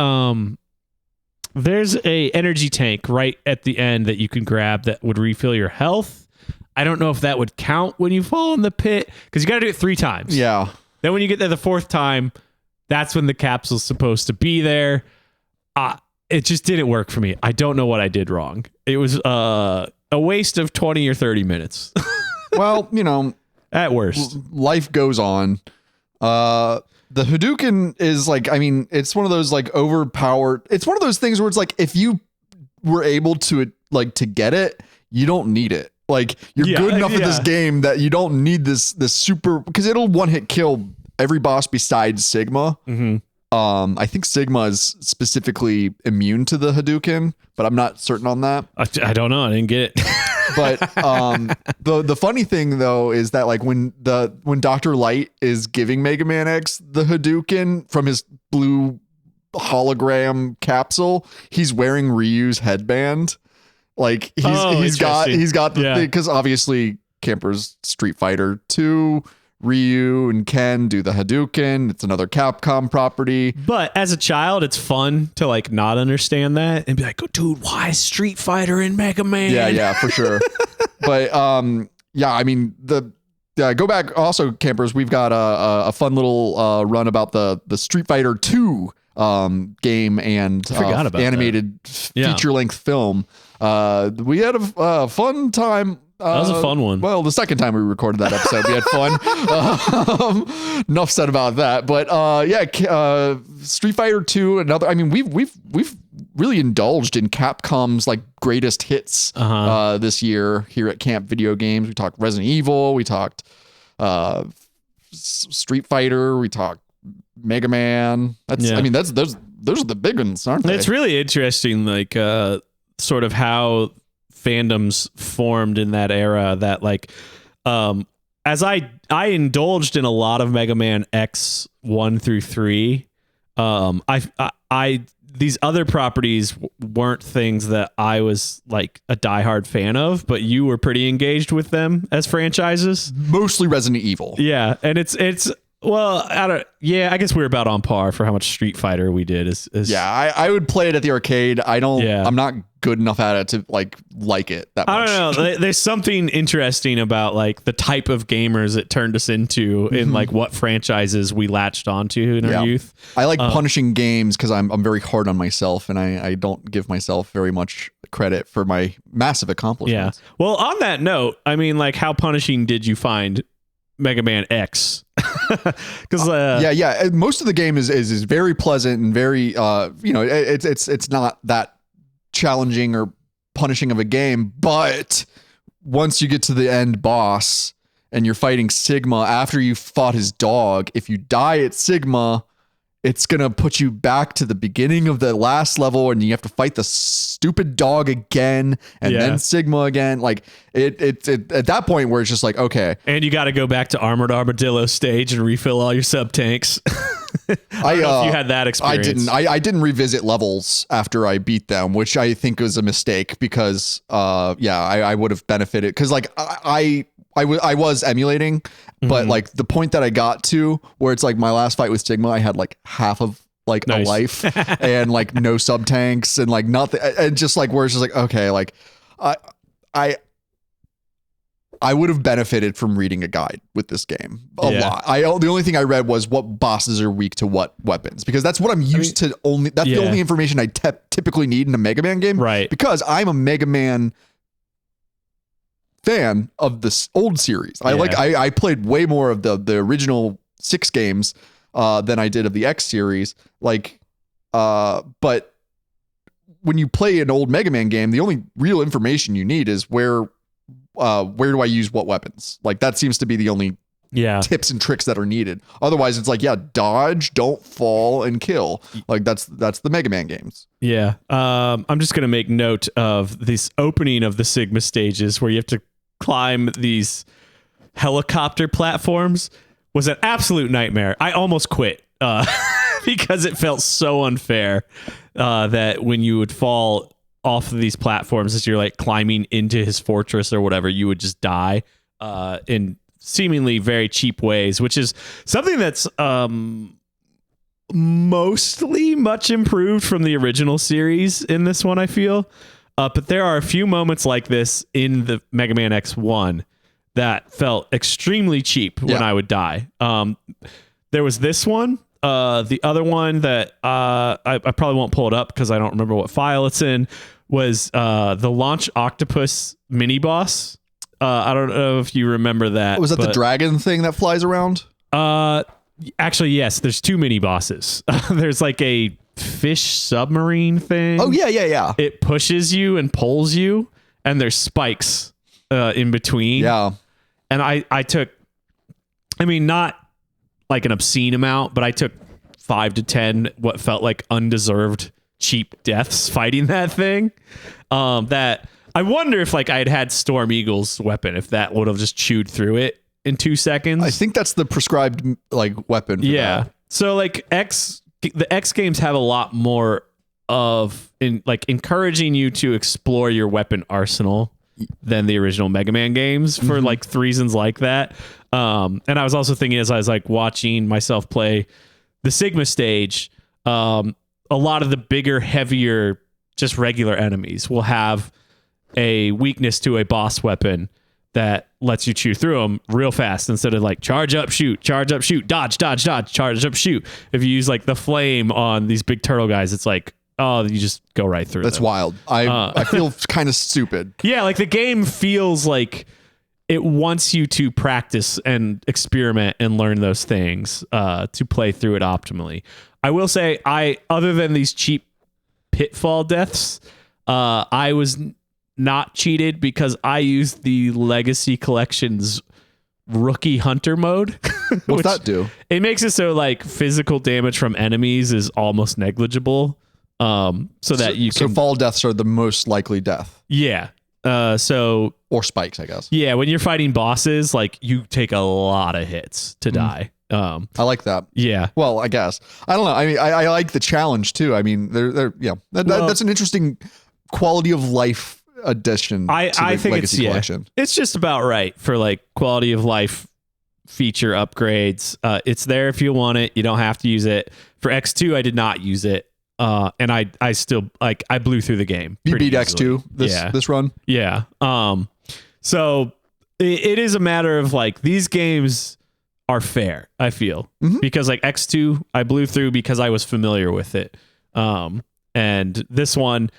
energy tank right at the end that you can grab that would refill your health. I don't know if that would count when you fall in the pit, because you got to do it 3 times. Yeah. Then when you get there the 4th time, that's when the capsule's supposed to be there. It just didn't work for me. I don't know what I did wrong. It was a waste of 20 or 30 minutes. Well, you know, at worst, life goes on. The Hadouken is like, I mean, it's one of those like overpowered. It's one of those things where it's like, if you were able to like to get it, you don't need it. Like you're good enough at this game that you don't need this super, because it'll 1-hit kill every boss besides Sigma. Mm-hmm. I think Sigma is specifically immune to the Hadouken, but I'm not certain on that. I don't know. I didn't get it. But the funny thing though is that like when Dr. Light is giving Mega Man X the Hadouken from his blue hologram capsule, he's wearing Ryu's headband. Like he's got the thing, because obviously Camper's Street Fighter 2, Ryu and Ken do the Hadouken. It's another Capcom property. But as a child, it's fun to like not understand that and be like, oh, dude, why Street Fighter and Mega Man? Yeah, for sure. But yeah, I mean go back also, Campers. We've got a fun little run about the Street Fighter 2 game and animated feature-length film. We had a fun time. That was a fun one. Well, the second time we recorded that episode, we had fun. Enough said about that. But Street Fighter 2, another. I mean, we've really indulged in Capcom's like greatest hits this year here at Camp Video Games. We talked Resident Evil. We talked Street Fighter. We talked Mega Man. I mean, those are the big ones, aren't they? It's really interesting, like sort of how fandoms formed in that era. That like, as I indulged in a lot of Mega Man X 1 through 3. I these other properties weren't things that I was like a diehard fan of, but you were pretty engaged with them as franchises. Mostly Resident Evil. Yeah, and it's well, I guess we were about on par for how much Street Fighter we did. Yeah, I would play it at the arcade. I'm not good enough at it to like it that much. I don't know. There's something interesting about like the type of gamers it turned us into in like what franchises we latched onto in our youth. I like punishing games because I'm very hard on myself, and I don't give myself very much credit for my massive accomplishments. Yeah. Well, on that note, I mean, like, how punishing did you find Mega Man X? Because most of the game is very pleasant and very it's not that challenging or punishing of a game, but once you get to the end boss and you're fighting Sigma after you fought his dog, if you die at Sigma, it's gonna put you back to the beginning of the last level, and you have to fight the stupid dog again, and then Sigma again. Like it at that point where it's just like, okay, and you got to go back to Armored Armadillo stage and refill all your sub tanks. I don't know if you had that experience. I didn't revisit levels after I beat them, which I think was a mistake because I would have benefited because like I I was emulating, but like the point that I got to where it's like my last fight with Stigma, I had like half of like a life and like no sub tanks and like nothing, and just like where it's just like, okay, like I would have benefited from reading a guide with this game a lot. The only thing I read was what bosses are weak to what weapons, because that's what I'm used to. That's the only information I typically need in a Mega Man game, right? Because I'm a Mega Man fan of this old series. I played way more of the original 6 games than I did of the X series. But when you play an old Mega Man game, the only real information you need is where do I use what weapons? Like that seems to be the only tips and tricks that are needed. Otherwise, it's like, dodge, don't fall, and kill. Like that's the Mega Man games. Yeah. I'm just gonna make note of this opening of the Sigma stages where you have to climb these helicopter platforms. Was an absolute nightmare. I almost quit because it felt so unfair that when you would fall off of these platforms as you're like climbing into his fortress or whatever, you would just die in seemingly very cheap ways, which is something that's mostly much improved from the original series in this one, I feel. But there are a few moments like this in the Mega Man X1 that felt extremely cheap when I would die. There was this one. The other one that I probably won't pull it up because I don't remember what file it's in, was the Launch Octopus mini boss. I don't know if you remember that. Was that the dragon thing that flies around? Actually, yes. There's 2 mini bosses. There's like a fish submarine thing. Oh yeah. It pushes you and pulls you, and there's spikes in between. Yeah. And I took, I mean, not like an obscene amount, but I took 5 to 10 what felt like undeserved cheap deaths fighting that thing. That I wonder if like I had Storm Eagle's weapon, if that would have just chewed through it in 2 seconds. I think that's the prescribed like weapon. For that. So like the X games have a lot more of encouraging you to explore your weapon arsenal than the original Mega Man games for like reasons like that. And I was also thinking as I was like watching myself play the Sigma stage, a lot of the bigger, heavier, just regular enemies will have a weakness to a boss weapon that lets you chew through them real fast instead of like charge up, shoot, dodge, charge up, shoot. If you use like the flame on these big turtle guys, it's like, oh, you just go right through. That's them. wild. I feel kind of stupid. Yeah, like the game feels like it wants you to practice and experiment and learn those things to play through it optimally. I will say, other than these cheap pitfall deaths, I was not cheated because I used the Legacy Collection's Rookie Hunter mode. What's that do? It makes it so like physical damage from enemies is almost negligible. So fall deaths are the most likely death. Yeah. Or spikes, I guess. Yeah, when you're fighting bosses, like you take a lot of hits to die. I like that. Yeah. Well, I guess. I don't know. I mean, I like the challenge too. I mean, that's an interesting quality of life addition. I think Legacy Collection. It's just about right for like quality of life feature upgrades. It's there if you want it. You don't have to use it. For X2, I did not use it. And I still like I blew through the game. You beat X2 this run? Yeah. So it is a matter of like these games are fair, I feel. Because like X2 I blew through because I was familiar with it. And this one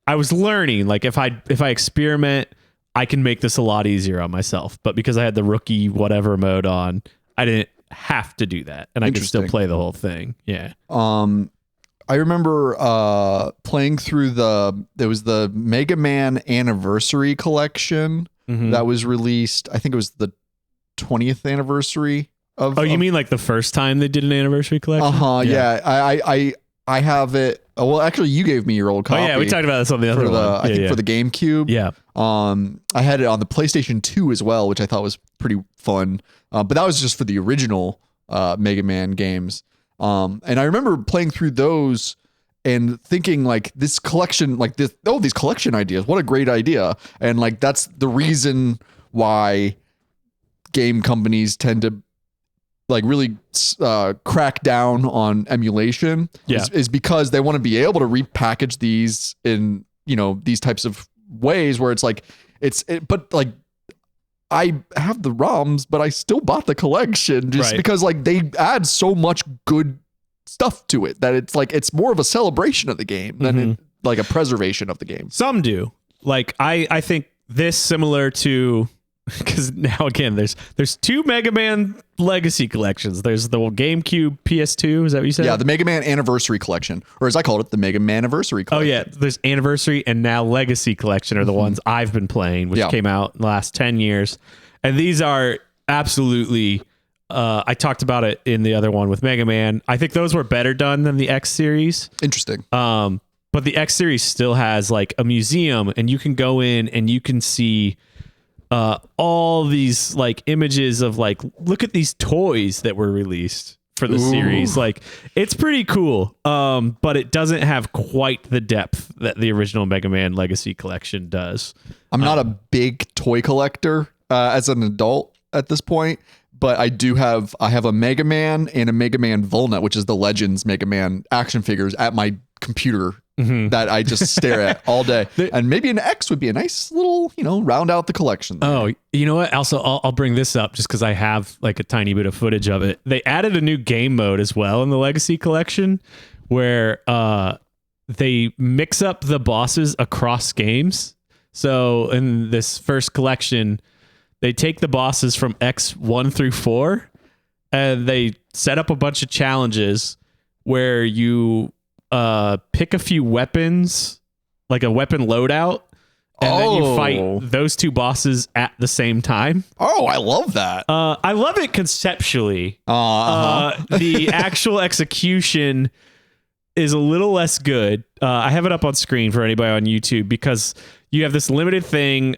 I was learning, like if I experiment, I can make this a lot easier on myself. But because I had the rookie whatever mode on, I didn't have to do that. And I could still play the whole thing. Yeah. I remember playing through there was the Mega Man Anniversary Collection that was released. I think it was the 20th anniversary of. Oh, you mean like the first time they did an anniversary collection? Yeah. I have it. Well, actually, you gave me your old copy. Oh yeah, we talked about this on the other one. I think for the GameCube. Yeah. I had it on the PlayStation 2 as well, which I thought was pretty fun. But that was just for the original Mega Man games. And I remember playing through those and thinking like this collection, like these collection ideas, what a great idea. And like, that's the reason why game companies tend to like really crack down on emulation is because they want to be able to repackage these in, you know, these types of ways where it's like but like I have the ROMs, but I still bought the collection just because like they add so much good stuff to it that it's like it's more of a celebration of the game than like a preservation of the game. Some do. Like I think this similar to, because now again there's two Mega Man Legacy collections. There's the GameCube PS2. Is that what you said? Yeah, the Mega Man Anniversary Collection, or as I called it, the Mega Man Anniversary Collection. Oh yeah, there's Anniversary and now Legacy Collection are the ones I've been playing, which came out in the last 10 years, and these are absolutely. I talked about it in the other one with Mega Man. I think those were better done than the X series. Interesting. But the X series still has like a museum, and you can go in and you can see all these like images of like, look at these toys that were released for the series. Like, it's pretty cool. But it doesn't have quite the depth that the original Mega Man Legacy Collection does. I'm not a big toy collector as an adult at this point, but I have a Mega Man and a Mega Man Volnut, which is the Legends Mega Man action figures at my computer that I just stare at all day. And maybe an X would be a nice little, you know, round out the collection there. Oh, you know what? Also, I'll bring this up just because I have like a tiny bit of footage of it. They added a new game mode as well in the Legacy Collection where they mix up the bosses across games. So in this first collection, they take the bosses from X1 through 4 and they set up a bunch of challenges where you pick a few weapons, like a weapon loadout, and then you fight those two bosses at the same time. Oh, I love that. I love it conceptually. The actual execution is a little less good. I have it up on screen for anybody on YouTube because you have this limited thing.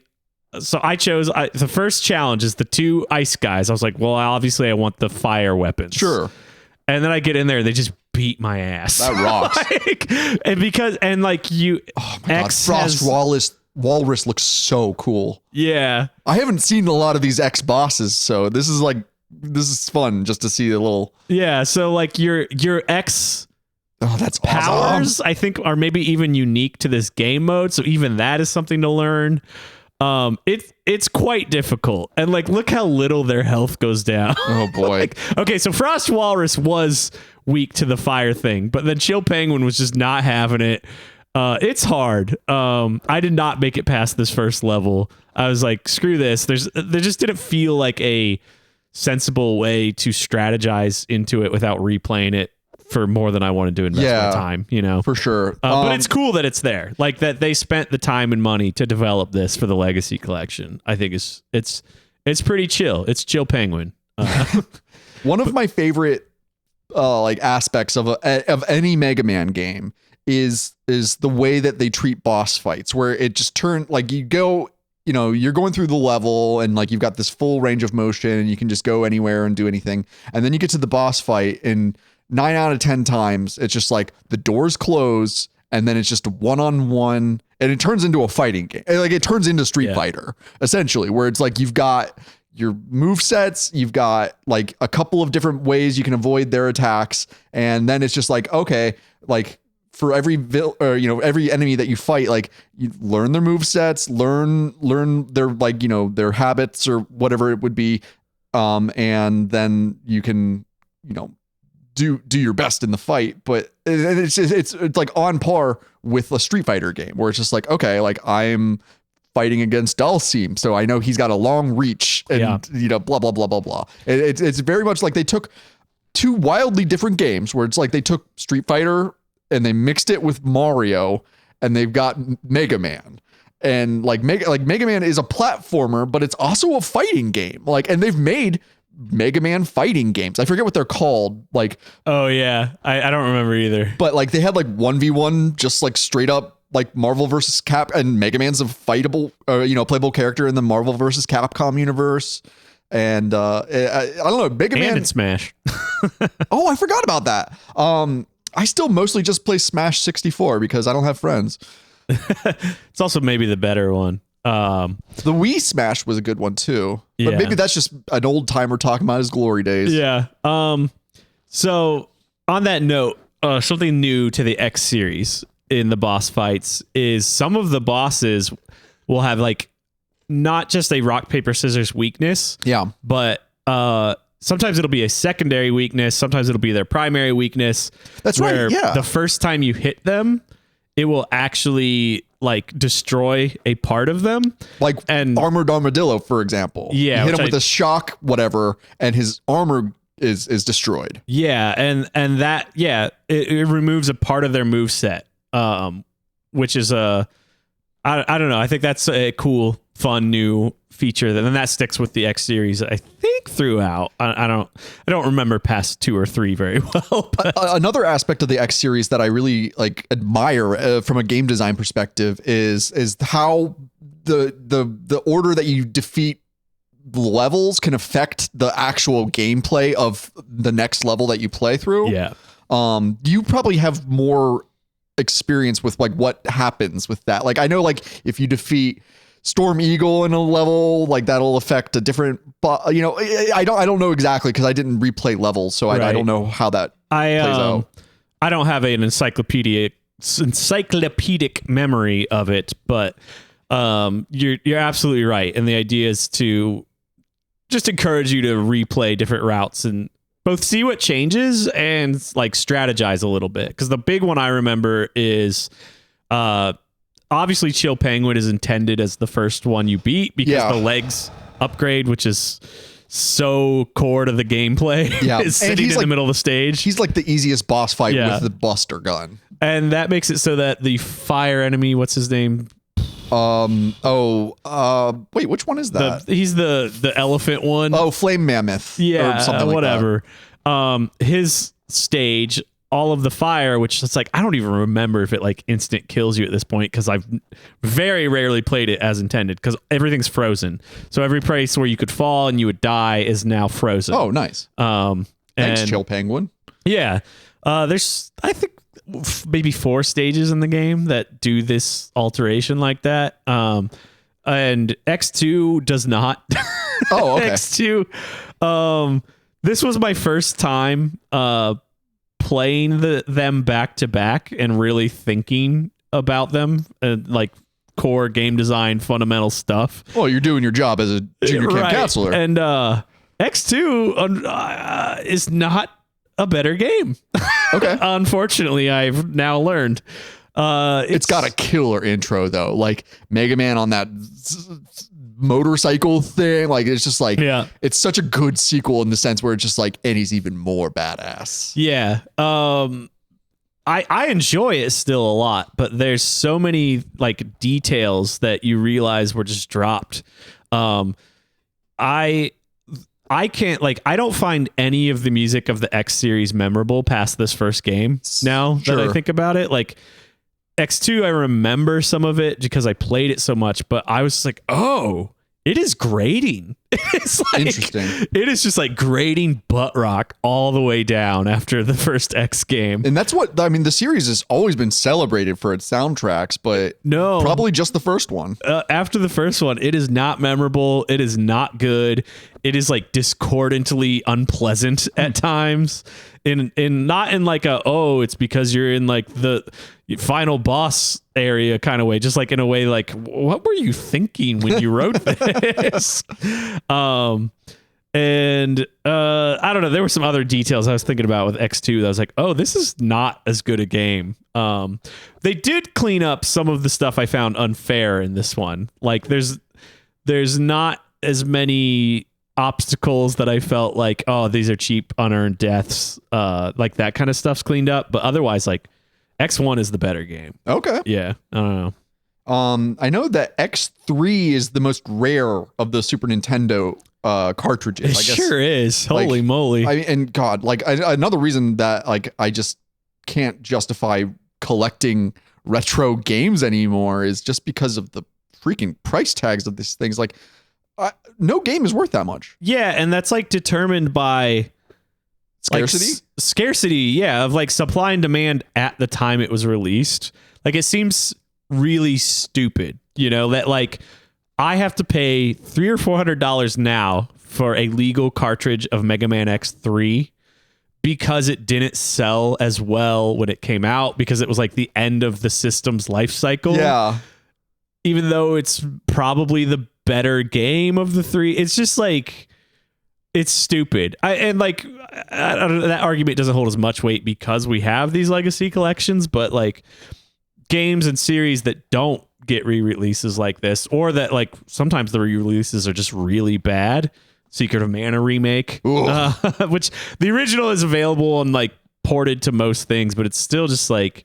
So I chose the first challenge is the two ice guys. I was like, well, obviously I want the fire weapons. Sure. And then I get in there, they just beat my ass. That rocks. Frost Walrus looks so cool. Yeah. I haven't seen a lot of these X bosses, so this is fun just to see a little. Yeah. So like your X. Oh, that's powers. awesome. I think are maybe even unique to this game mode. So even that is something to learn. It's quite difficult, and like look how little their health goes down. Oh boy. Okay, so Frost Walrus was weak to the fire thing, but then Chill Penguin was just not having it. It's hard. I did not make it past this first level. I was like, screw this. There just didn't feel like a sensible way to strategize into it without replaying it for more than I wanted to invest my time, you know, for sure. But it's cool that it's there, like that they spent the time and money to develop this for the Legacy Collection. I think it's pretty chill. It's Chill Penguin. One of my favorite like aspects of any Mega Man game is the way that they treat boss fights, where it just like you go, you know, you're going through the level and like you've got this full range of motion and you can just go anywhere and do anything, and then you get to the boss fight and 9 out of 10 times, it's just like the doors close and then it's just one-on-one and it turns into a fighting game. Like it turns into Street Fighter, essentially, where it's like you've got your move sets, you've got like a couple of different ways you can avoid their attacks. And then it's just like, okay, like for every every enemy that you fight, like you learn their move sets, learn their like, you know, their habits or whatever it would be. And then you can, you know, do your best in the fight, but it's like on par with a Street Fighter game where it's just like, okay, like I'm fighting against Dalsim, so I know he's got a long reach and you know, blah blah blah blah blah. It's very much like they took two wildly different games where it's like they took Street Fighter and they mixed it with Mario and they've got Mega Man. And like Mega Man is a platformer, but it's also a fighting game. Like, and they've made Mega Man fighting games. I forget what they're called. Like, oh yeah, I don't remember either. But like they had like 1v1, just like straight up like Marvel versus Cap, and Mega Man's a fightable, playable character in the Marvel versus Capcom universe. And I don't know, Mega Man and Smash. Oh, I forgot about that. I still mostly just play Smash 64 because I don't have friends. It's also maybe the better one. The Wii Smash was a good one too. Yeah. But maybe that's just an old timer talking about his glory days. Yeah. So on that note, something new to the X series in the boss fights is some of the bosses will have like not just a rock, paper, scissors weakness. Yeah. But sometimes it'll be a secondary weakness. Sometimes it'll be their primary weakness. That's right. Yeah. The first time you hit them, it will actually like destroy a part of them. Like and Armored Armadillo, for example. Yeah, You hit him which with a shock, whatever, and his armor is destroyed. Yeah, and that it removes a part of their moveset, which is I don't know. I think that's a cool, fun new feature. And that sticks with the X series, I think, throughout. I don't remember past 2 or 3 very well. But. Another aspect of the X series that I really like admire from a game design perspective is how the order that you defeat levels can affect the actual gameplay of the next level that you play through. Yeah. You probably have more experience with like what happens with that. Like I know like if you defeat Storm Eagle in a level, like that'll affect a different, but you know, I don't know exactly because I didn't replay levels, so I don't know how that plays out. I don't have an encyclopedic memory of it, but you're absolutely right, and the idea is to just encourage you to replay different routes and both see what changes and like strategize a little bit. Because the big one I remember is obviously Chill Penguin is intended as the first one you beat because the legs upgrade, which is so core to the gameplay, is sitting in the middle of the stage. He's like the easiest boss fight with the Buster gun. And that makes it so that the fire enemy, what's his name? Wait, which one is that? He's the elephant one. Oh, Flame Mammoth. Yeah, or something like whatever. His stage, all of the fire, which it's like I don't even remember if it like instant kills you at this point because I've very rarely played it as intended because everything's frozen. So every place where you could fall and you would die is now frozen. Oh, nice. Thanks, Chill Penguin. Yeah, there's I think maybe 4 stages in the game that do this alteration like that. And X2 does not. Oh, okay. X2. This was my first time playing them back to back and really thinking about them and like core game design fundamental stuff. Well, you're doing your job as a junior camp counselor. And X2 is not a better game. Okay. Unfortunately, I've now learned. It's got a killer intro though. Like Mega Man on that motorcycle thing. Like it's just like, it's such a good sequel in the sense where it's just like, and he's even more badass. Yeah. I enjoy it still a lot, but there's so many like details that you realize were just dropped. I can't I don't find any of the music of the X series memorable past this first game. Now that I think about it, like X2, I remember some of it because I played it so much, but I was just like, oh, it is grating. It's like, interesting. It is just like grating butt rock all the way down after the first X game. And that's what, I mean, the series has always been celebrated for its soundtracks, but no, probably just the first one. After the first one, it is not memorable. It is not good. It is like discordantly unpleasant at times. In not in like it's because you're in like the final boss area kind of way, just like in a way like, what were you thinking when you wrote this? And I don't know, there were some other details I was thinking about with X2 that I was like, oh, this is not as good a game. They did clean up some of the stuff I found unfair in this one. Like there's not as many obstacles that I felt like, oh, these are cheap unearned deaths. Like that kind of stuff's cleaned up, but otherwise like X1 is the better game. Okay. Yeah. I don't know. I know that X3 is the most rare of the Super Nintendo cartridges. It sure is. Holy moly. And God, like another reason that like I just can't justify collecting retro games anymore is just because of the freaking price tags of these things. Like no game is worth that much. Yeah, and that's like determined by scarcity. Like, scarcity, yeah, of like supply and demand at the time it was released. Like it seems really stupid, you know, that like I have to pay $300 or $400 now for a legal cartridge of Mega Man X3 because it didn't sell as well when it came out, because it was like the end of the system's life cycle. Yeah. Even though it's probably the better game of the three, it's just like, it's stupid. I don't know, that argument doesn't hold as much weight because we have these legacy collections, but like games and series that don't get re-releases like this, or that like sometimes the re-releases are just really bad. Secret of Mana remake, which the original is available and like ported to most things, but it's still just like,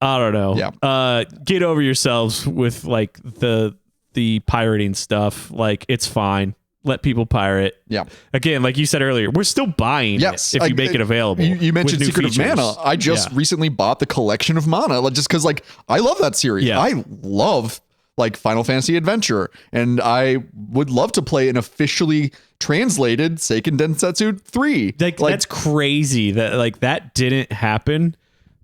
I don't know. Yeah. Get over yourselves with like the pirating stuff. Like, it's fine. Let people pirate. Yeah. Again, like you said earlier, we're still buying it if you make it available. You mentioned Secret features. of Mana. I just recently bought the collection of Mana, like, just because like I love that series. Yeah. I love like Final Fantasy Adventure, and I would love to play an officially translated Seiken Densetsu 3. Like that's crazy that like that didn't happen.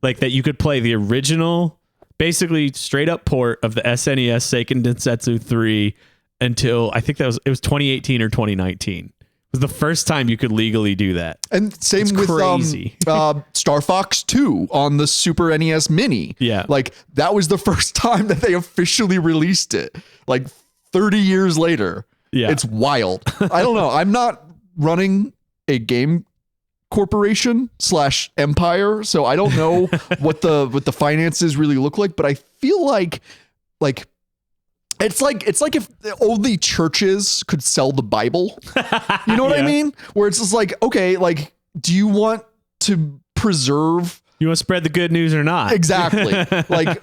Like that you could play the original, basically straight up port of the SNES Seiken Densetsu 3 until I think it was 2018 or 2019. It was the first time you could legally do that. And same with crazy. Star Fox 2 on the Super NES Mini. Yeah. Like that was the first time that they officially released it. Like 30 years later. Yeah. It's wild. I don't know. I'm not running a game corporation / empire, so I don't know what the finances really look like, but I feel like it's like if only churches could sell the Bible. You know what I mean? Where it's just like, okay, like, do you want to preserve? You want to spread the good news or not? Exactly. Like,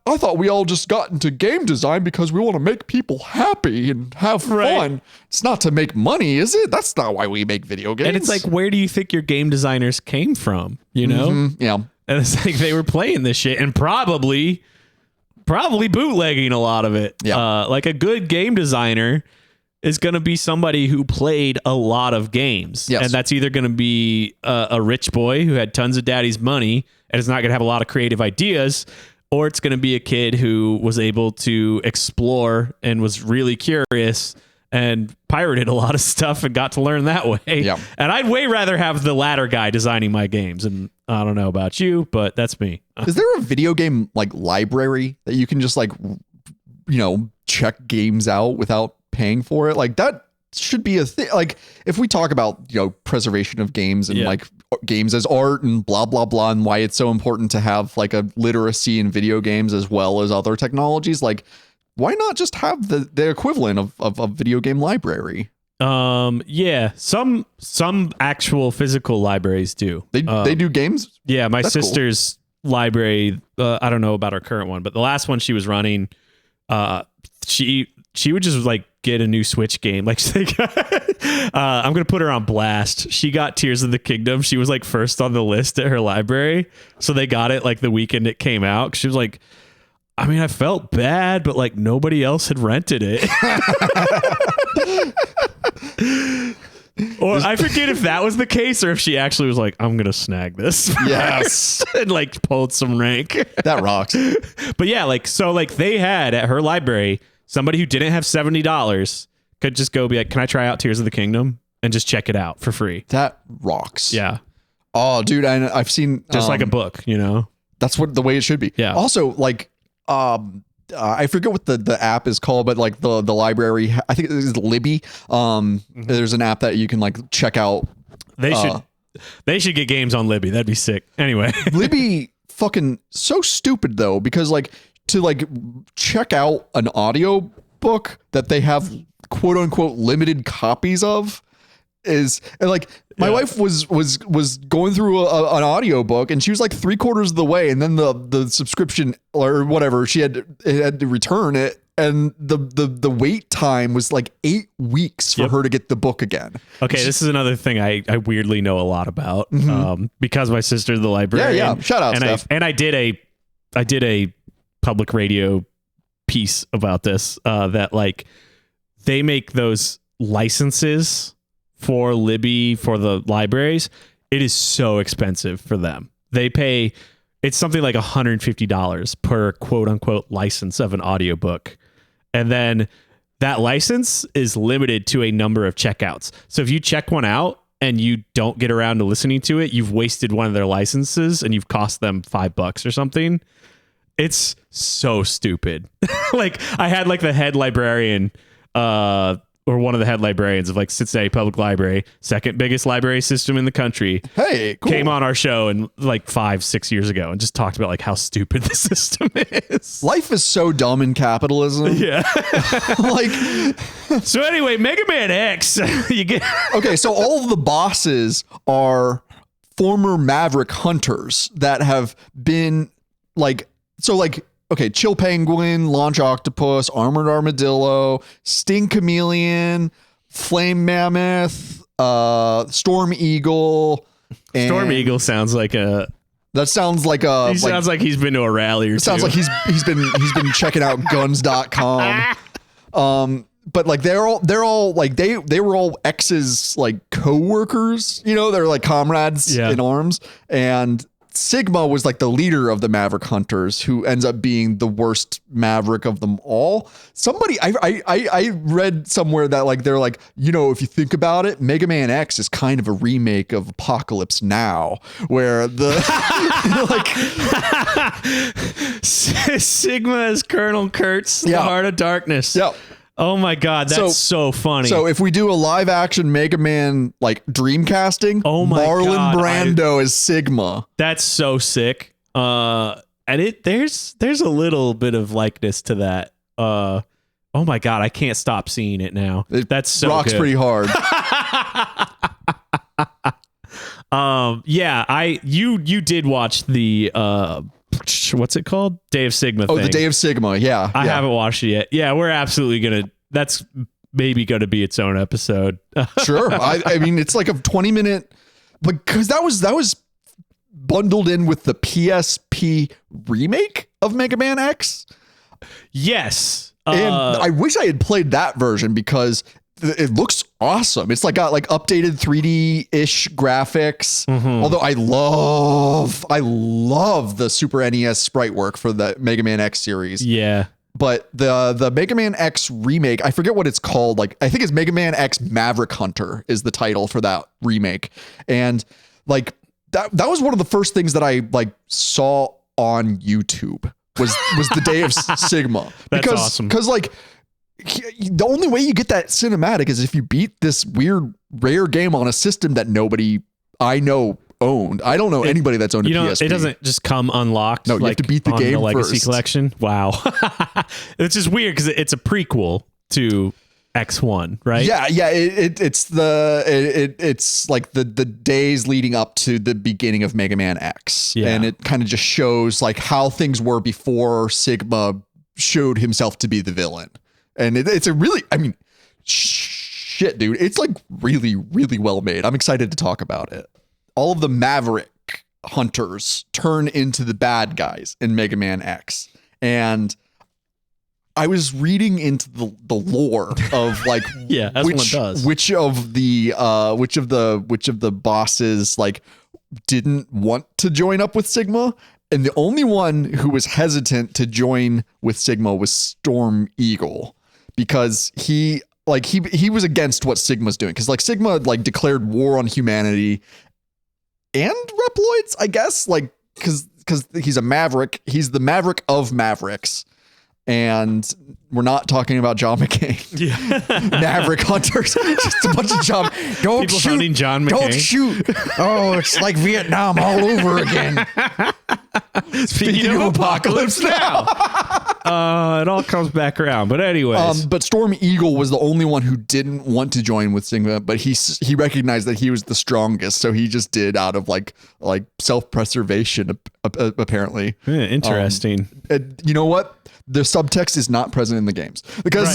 I thought we all just got into game design because we want to make people happy and have fun. It's not to make money, is it? That's not why we make video games. And it's like, where do you think your game designers came from? You know? Mm-hmm. Yeah. And it's like they were playing this shit and probably bootlegging a lot of it. Yeah. Like a good game designer is going to be somebody who played a lot of games. Yes. And that's either going to be a rich boy who had tons of daddy's money and is not going to have a lot of creative ideas, or it's going to be a kid who was able to explore and was really curious and pirated a lot of stuff and got to learn that way. Yeah. And I'd way rather have the latter guy designing my games. And I don't know about you, but that's me. Is there a video game like library that you can just like, you know, check games out without paying for it? Like that should be a thing. Like if we talk about, you know, preservation of games and like games as art and blah, blah, blah, and why it's so important to have like a literacy in video games as well as other technologies, like why not just have the equivalent of a video game library? Yeah, some actual physical libraries do. They do games. Yeah, my That's sister's library. I don't know about her current one, but the last one she was running, she would just like get a new Switch game. Like, I'm gonna put her on blast. She got Tears of the Kingdom. She was like first on the list at her library, so they got it like the weekend it came out. She was like, I mean, I felt bad, but like nobody else had rented it. Or I forget if that was the case or if she actually was like, I'm going to snag this. Yes. And like pulled some rank. That rocks. But yeah, like, so like they had at her library, somebody who didn't have $70 could just go be like, can I try out Tears of the Kingdom and just check it out for free? That rocks. Yeah. Oh, dude. I've seen Just like a book, you know? That's what the way it should be. Yeah. Also, like, I forget what the app is called, but like the library, I think it is Libby. There's an app that you can like check out. They should get games on Libby. That'd be sick. Anyway, Libby fucking so stupid though, because like to like check out an audio book that they have quote unquote limited copies of is, and like my wife was going through an audio book and she was like 3/4 of the way, and then the subscription or whatever she had to return it, and the wait time was like 8 weeks for her to get the book again. Okay, this is another thing I weirdly know a lot about, because my sister's the librarian. Yeah. Shout out, Steph. I did a public radio piece about this, that like they make those licenses for Libby for the libraries. It is so expensive for them. They pay, it's something like $150 per quote unquote license of an audiobook. And then that license is limited to a number of checkouts. So if you check one out and you don't get around to listening to it, you've wasted one of their licenses and you've cost them $5 or something. It's so stupid. Like I had like the head librarian, or one of the head librarians of like Cincinnati Public Library, second biggest library system in the country. Hey, cool. Came on our show and like 5-6 years ago and just talked about like how stupid the system is. Life is so dumb in capitalism. Yeah. Like, so anyway, Mega Man X, you get. Okay, so all of the bosses are former Maverick hunters that have been like, okay, Chill Penguin, Launch Octopus, Armored Armadillo, Sting Chameleon, Flame Mammoth, Storm Eagle. Storm Eagle sounds like a. That sounds like a. He sounds like he's been to a rally or sounds two. like he's been checking out guns.com. But like they're all like they were all X's like co-workers, you know, they're like comrades in arms. And Sigma was like the leader of the Maverick Hunters, who ends up being the worst Maverick of them all. Somebody I read somewhere that like they're like, you know, if you think about it, Mega Man X is kind of a remake of Apocalypse Now, where the like Sigma is Colonel Kurtz, the Heart of Darkness. Yeah. Oh my God, that's so funny. So if we do a live action Mega Man like Dreamcasting, Marlon Brando is Sigma. That's so sick. And there's a little bit of likeness to that. Oh my God, I can't stop seeing it now. That's so rocks good. Pretty hard. You did watch the what's it called? Day of Sigma thing. Oh, the Day of Sigma. Yeah. I haven't watched it yet. Yeah, we're absolutely that's maybe gonna be its own episode. Sure. I mean, it's like a 20-minute, because that was bundled in with the PSP remake of Mega Man X. Yes. And I wish I had played that version because it looks awesome. It's like got like updated 3D-ish graphics. Mm-hmm. Although I love the Super NES sprite work for the Mega Man X series. Yeah. But the Mega Man X remake, I forget what it's called. Like, I think it's Mega Man X Maverick Hunter is the title for that remake. And like that was one of the first things that I like saw on YouTube was the Day of Sigma. That's awesome. Because like the only way you get that cinematic is if you beat this weird rare game on a system that nobody I know owned. I don't know anybody that's owned a PSP. It doesn't just come unlocked. No, you have to beat the game the Legacy first. Collection. Wow. It's just weird because it's a prequel to X1, right? Yeah. It's like the days leading up to the beginning of Mega Man X. Yeah. And it kind of just shows like how things were before Sigma showed himself to be the villain. And it's a really, I mean, shit, dude. It's like really, really well made. I'm excited to talk about it. All of the Maverick hunters turn into the bad guys in Mega Man X. And I was reading into the lore of like yeah, as one does. Which of the bosses like didn't want to join up with Sigma. And the only one who was hesitant to join with Sigma was Storm Eagle, because he was against what Sigma's doing. Because like Sigma like declared war on humanity and Reploids, I guess, like because he's a Maverick. He's the Maverick of Mavericks. And we're not talking about John McCain. Yeah. Maverick hunters. Just a bunch of John. Don't People shoot. hunting John McCain. Don't shoot. Oh, it's like Vietnam all over again. Speaking of Apocalypse Now. It all comes back around. But anyways. But Storm Eagle was the only one who didn't want to join with Sigma, but he recognized that he was the strongest, so he just did out of like self-preservation, apparently. Yeah, interesting. You know what? The subtext is not present in the games because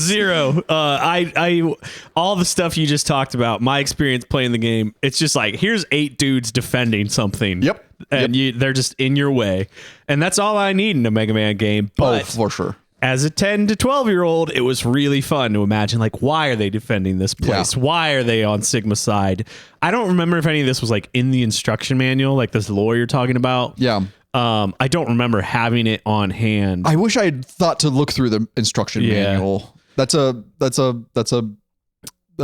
zero. I all the stuff you just talked about, my experience playing the game, it's just like, here's 8 dudes defending something. Yep. And they're just in your way. And that's all I need in a Mega Man game. But for sure. As a 10 to 12-year-old, it was really fun to imagine, like, why are they defending this place? Yeah. Why are they on Sigma's side? I don't remember if any of this was like in the instruction manual, like this lore you're talking about. Yeah. I don't remember having it on hand. I wish I had thought to look through the instruction manual. That's a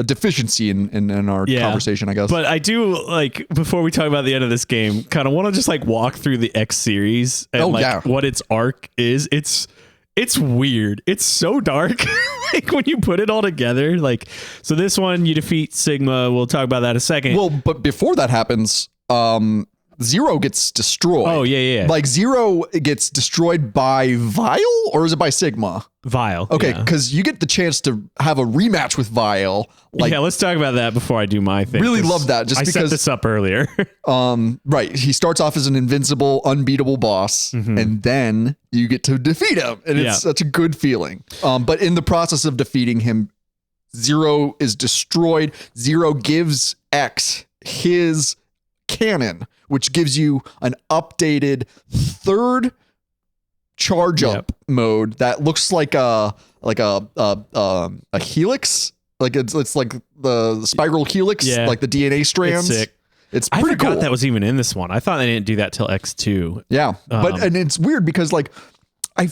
deficiency in our conversation, I guess. But I do, like, before we talk about the end of this game, kind of want to just like walk through the X series and what its arc is. It's weird. It's so dark. Like when you put it all together, like, so this one you defeat Sigma. We'll talk about that in a second. Well, but before that happens, Zero gets destroyed. Oh, yeah. Like Zero gets destroyed by Vile, or is it by Sigma? Vile. Okay, because you get the chance to have a rematch with Vile. Like, yeah, let's talk about that before I do my thing. Really love that. Just because I set this up earlier. Right. He starts off as an invincible, unbeatable boss, and then you get to defeat him. And it's such a good feeling. But in the process of defeating him, Zero is destroyed. Zero gives X his cannon, which gives you an updated third charge up mode that looks like a helix. Like it's like the spiral helix, like the DNA strands. It's sick. It's pretty I forgot cool. that was even in this one. I thought they didn't do that till X2. Yeah, and it's weird because like I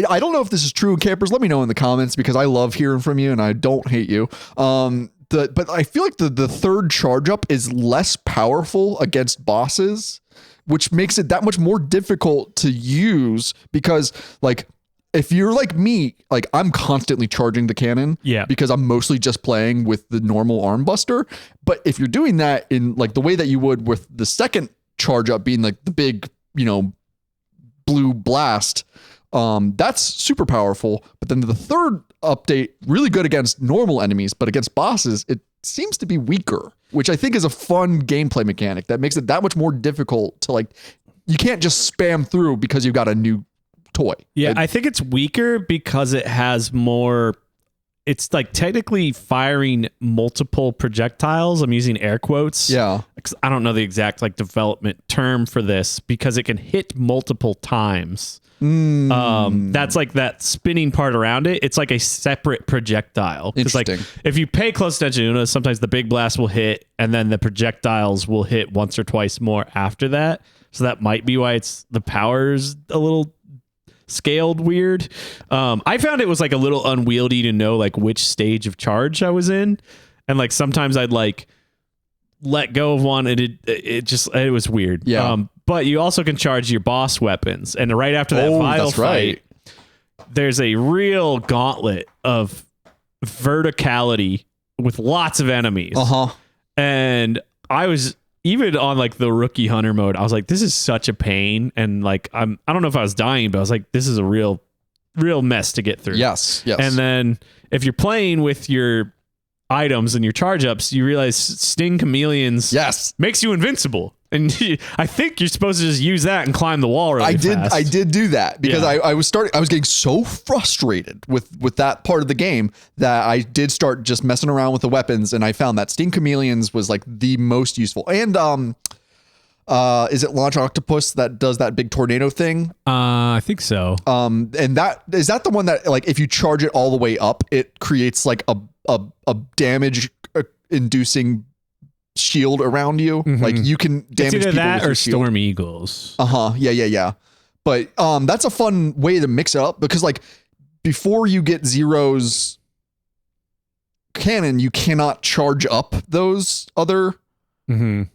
don't know if this is true, campers. Let me know in the comments because I love hearing from you and I don't hate you. But I feel like the third charge up is less powerful against bosses, which makes it that much more difficult to use because like if you're like me, like I'm constantly charging the cannon because I'm mostly just playing with the normal arm buster. But if you're doing that in like the way that you would with the second charge up being like the big, blue blast, that's super powerful. But then the third update, really good against normal enemies, but against bosses, it seems to be weaker, which I think is a fun gameplay mechanic that makes it that much more difficult to like, you can't just spam through because you've got a new toy. Yeah, I think it's weaker because it has more, it's like technically firing multiple projectiles. I'm using air quotes. Yeah. Because I don't know the exact like development term for this because it can hit multiple times. That's like that spinning part around it. It's like a separate projectile. Interesting. Like if you pay close attention, sometimes the big blast will hit and then the projectiles will hit once or twice more after that. So that might be why the power's a little scaled weird. I found it was like a little unwieldy to know like which stage of charge I was in. And like sometimes I'd like let go of one and it was weird. Yeah. But you also can charge your boss weapons. And right after that Vile fight, there's a real gauntlet of verticality with lots of enemies. And I was even on like the rookie hunter mode, I was like, this is such a pain. And like, I don't know if I was dying, but I was like, this is a real mess to get through. Yes. And then if you're playing with your items and your charge ups, you realize Sting Chameleons makes you invincible. And I think you're supposed to just use that and climb the wall really fast. I did do that because I was getting so frustrated with that part of the game that I did start just messing around with the weapons, and I found that Sting Chameleons was like the most useful. And is it Launch Octopus that does that big tornado thing? I think so. And that is that the one that like if you charge it all the way up, it creates like a damage inducing shield around you. Like you can damage it's either people that with or shield. Storm Eagles. Yeah. But that's a fun way to mix it up because like before you get Zero's cannon, you cannot charge up those other the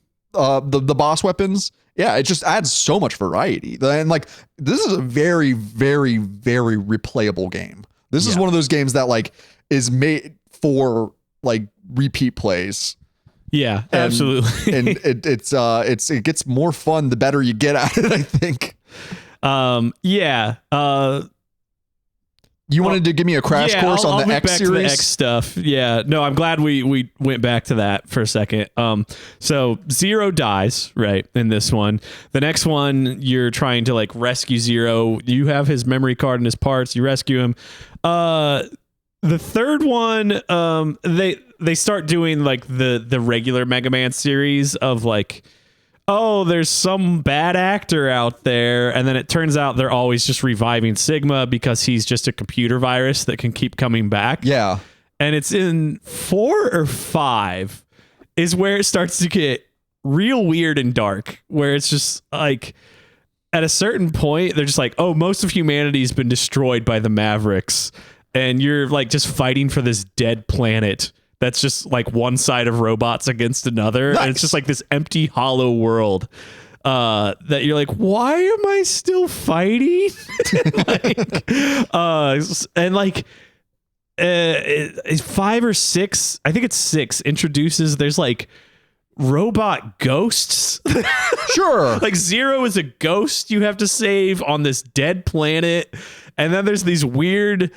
boss weapons. Yeah, it just adds so much variety. And like this is a very, very, very replayable game. This is one of those games that like is made for like repeat plays. Yeah, absolutely. And it gets more fun the better you get at it, I think. You wanted to give me a crash course on the X series? To the X stuff. Yeah. No, I'm glad we went back to that for a second. So Zero dies, right, in this one. The next one, you're trying to like rescue Zero. You have his memory card and his parts. You rescue him. The third one, they start doing like the regular Mega Man series of like, oh, there's some bad actor out there. And then it turns out they're always just reviving Sigma because he's just a computer virus that can keep coming back. Yeah. And it's in 4 or 5 is where it starts to get real weird and dark, where it's just like, at a certain point, they're just like, oh, most of humanity's been destroyed by the Mavericks. And you're like just fighting for this dead planet that's just like one side of robots against another. Nice. And it's just like this empty, hollow world that you're like, why am I still fighting? And 5 or 6, I think it's 6, introduces, there's like robot ghosts. Sure. Like Zero is a ghost you have to save on this dead planet. And then there's these weird,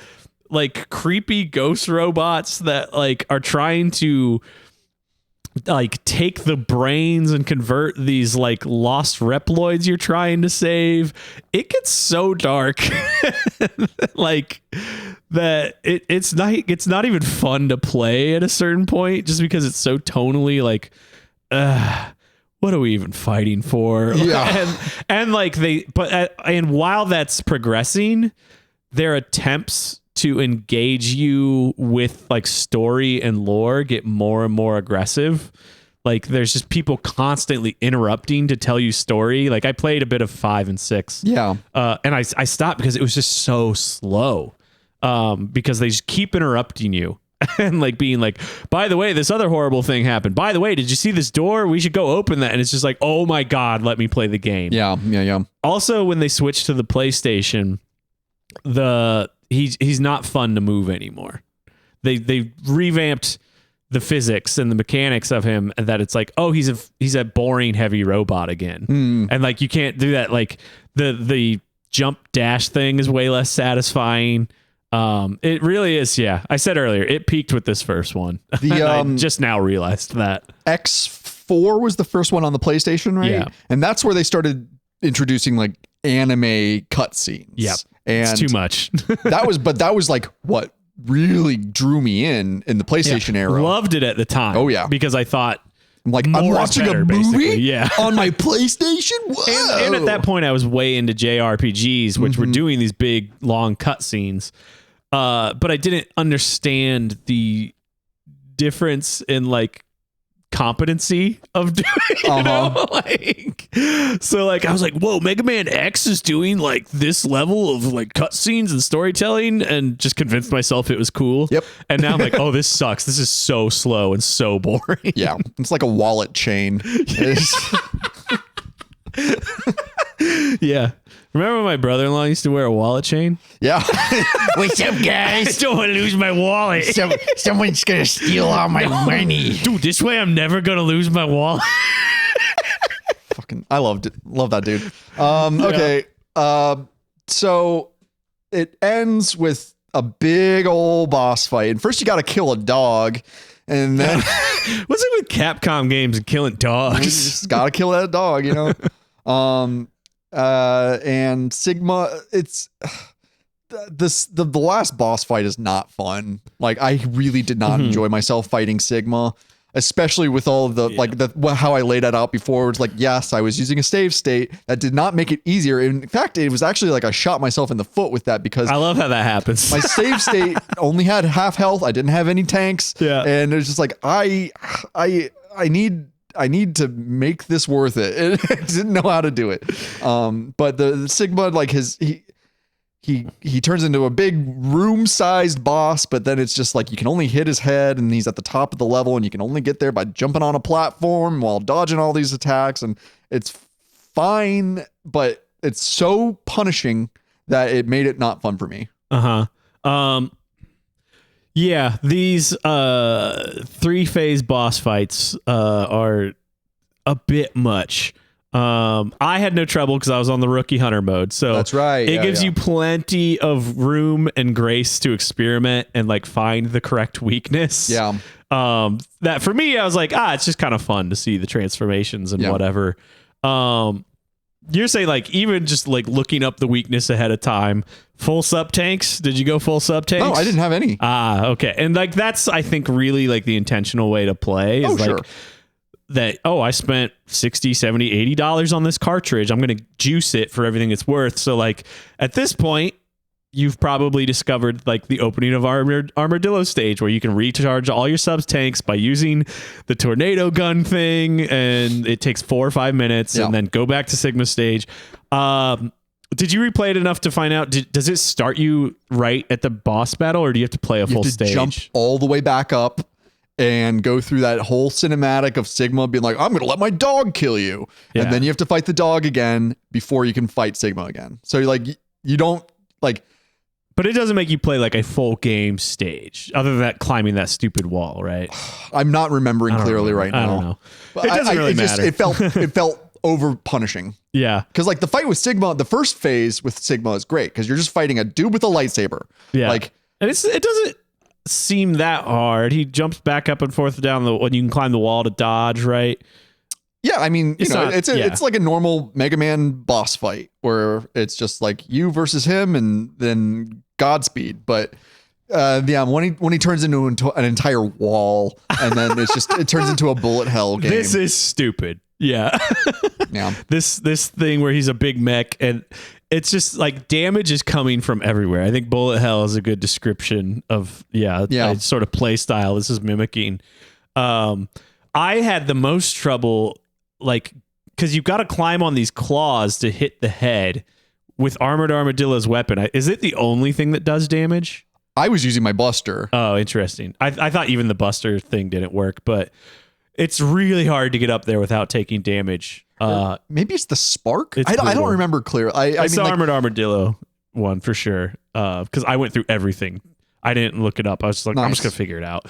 like creepy ghost robots that like are trying to like take the brains and convert these like lost Reploids you're trying to save. It gets so dark. Like that it's not even fun to play at a certain point just because it's so tonally like what are we even fighting for? Yeah. and like and while that's progressing, their attempts to engage you with like story and lore get more and more aggressive. Like there's just people constantly interrupting to tell you story. Like I played a bit of 5 and 6. Yeah. And I stopped because it was just so slow. Because they just keep interrupting you and like being like, by the way, this other horrible thing happened. By the way, did you see this door? We should go open that. And it's just like, oh my God, let me play the game. Yeah. Also, when they switched to the PlayStation, he's not fun to move anymore. They revamped the physics and the mechanics of him, and that it's like, oh, he's a boring heavy robot again. And like you can't do that. Like the jump dash thing is way less satisfying. It really is. Yeah, I said earlier it peaked with this first one. I just now realized that X4 was the first one on the PlayStation, right? Yeah. And that's where they started introducing like anime cutscenes. Yep. And it's too much. that was like what really drew me in the PlayStation era. Loved it at the time. Oh, yeah. Because I thought I'm like, more I'm is watching better, a movie basically. Yeah. on my PlayStation. Whoa. And at that point, I was way into JRPGs, which were doing these big, long cutscenes. But I didn't understand the difference in like competency of doing, you know? Like, so like I was like, whoa, Mega Man X is doing like this level of like cutscenes and storytelling, and just convinced myself it was cool. Yep. And now I'm like, oh, this sucks. This is so slow and so boring. Yeah, it's like a wallet chain. Yeah. Remember when my brother-in-law used to wear a wallet chain? Yeah. What's up, guys? I don't want to lose my wallet. Someone's gonna steal all my money. Dude, this way I'm never going to lose my wallet. Fucking, I loved it. Love that dude. Okay. So it ends with a big old boss fight. And first you got to kill a dog. And then What's it with Capcom games and killing you dogs? just got to kill that dog, you know? And Sigma, it's the last boss fight is not fun. Like I really did not enjoy myself fighting Sigma, especially with all of the how I laid that out before. It's like, yes, I was using a save state that did not make it easier. In fact, it was actually like I shot myself in the foot with that because I love how that happens. my save state only had half health. I didn't have any tanks. Yeah. And it was just like I need to make this worth it. I didn't know how to do it. But the Sigma, like he turns into a big room-sized boss, but then it's just like you can only hit his head, and he's at the top of the level, and you can only get there by jumping on a platform while dodging all these attacks, and it's fine, but it's so punishing that it made it not fun for me. Yeah, these 3-phase boss fights are a bit much. I had no trouble because I was on the rookie hunter mode, so That's right. It gives you plenty of room and grace to experiment and like find the correct weakness. Yeah. That for me, I was like, it's just kind of fun to see the transformations and whatever. You're saying like even just like looking up the weakness ahead of time. Full sub tanks? Did you go full sub tanks? No, I didn't have any. Okay. And like that's I think really like the intentional way to play is like that, I spent $60, $70, $80 on this cartridge. I'm going to juice it for everything it's worth. So like at this point, you've probably discovered like the opening of Armadillo stage where you can recharge all your subs tanks by using the tornado gun thing, and it takes 4 or 5 minutes and then go back to Sigma stage. Did you replay it enough to find out? Does it start you right at the boss battle, or do you have to play a full stage? Jump all the way back up and go through that whole cinematic of Sigma being like, I'm going to let my dog kill you. Yeah. And then you have to fight the dog again before you can fight Sigma again. So like, you don't like, But it doesn't make you play like a full game stage, other than that climbing that stupid wall, right? I'm not remembering clearly right now. I don't know. But It doesn't really matter. it felt over punishing. Yeah. Because like the fight with Sigma, the first phase with Sigma is great because you're just fighting a dude with a lightsaber. Yeah. Like, and it doesn't seem that hard. He jumps back up and forth down when you can climb the wall to dodge, right? yeah, I mean, It's not- it's like a normal Mega Man boss fight where it's just like you versus him and then Godspeed. But yeah, when he turns into an entire wall and then it turns into a bullet hell game. This is stupid. Yeah. Yeah. This thing where he's a big mech and it's just like damage is coming from everywhere. I think bullet hell is a good description of a sort of play style this is mimicking. I had the most trouble like because you've got to climb on these claws to hit the head with Armored Armadillo's weapon. Is it the only thing that does damage? I was using my Buster. Oh, interesting. I thought even the Buster thing didn't work, but it's really hard to get up there without taking damage. Maybe it's the spark. It's I don't brutal. remember clearly. I I mean, saw like, Armored Armadillo one for sure because I went through everything. I didn't look it up. I was just like, I'm Nice. just gonna figure it out.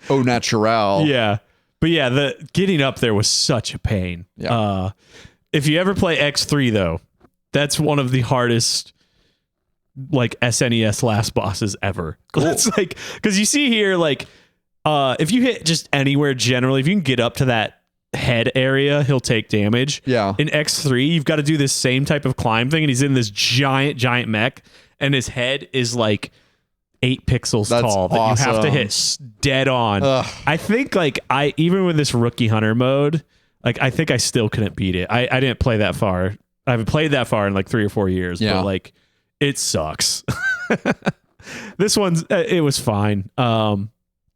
au natural. Yeah, but yeah, the getting up there was such a pain. Yeah. If you ever play X3 though, that's one of the hardest like SNES last bosses ever. Cool. It's like because you see here like if you hit just anywhere generally, if you can get up to that head area, he'll take damage. Yeah. In X3, you've got to do this same type of climb thing, and he's in this giant mech, and his head is like 8 pixels That's tall that you have to awesome. hit dead on. Ugh. I think like even with this rookie hunter mode, like I think I still couldn't beat it. I didn't play that far. I haven't played that far in like 3 or 4 years, Yeah. but like it sucks. This one's it was fine.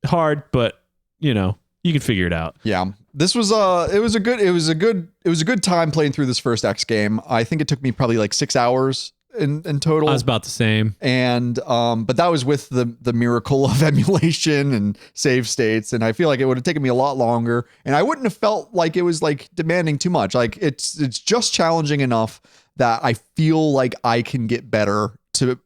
Hard, but you know, you can figure it out. Yeah. This was it was a good time playing through this first X game. I think it took me probably like 6 hours in total. I was about the same. And but that was with the miracle of emulation and save states, and I feel like it would have taken me a lot longer, and I wouldn't have felt like it was like demanding too much. Like it's just challenging enough that I feel like I can get better to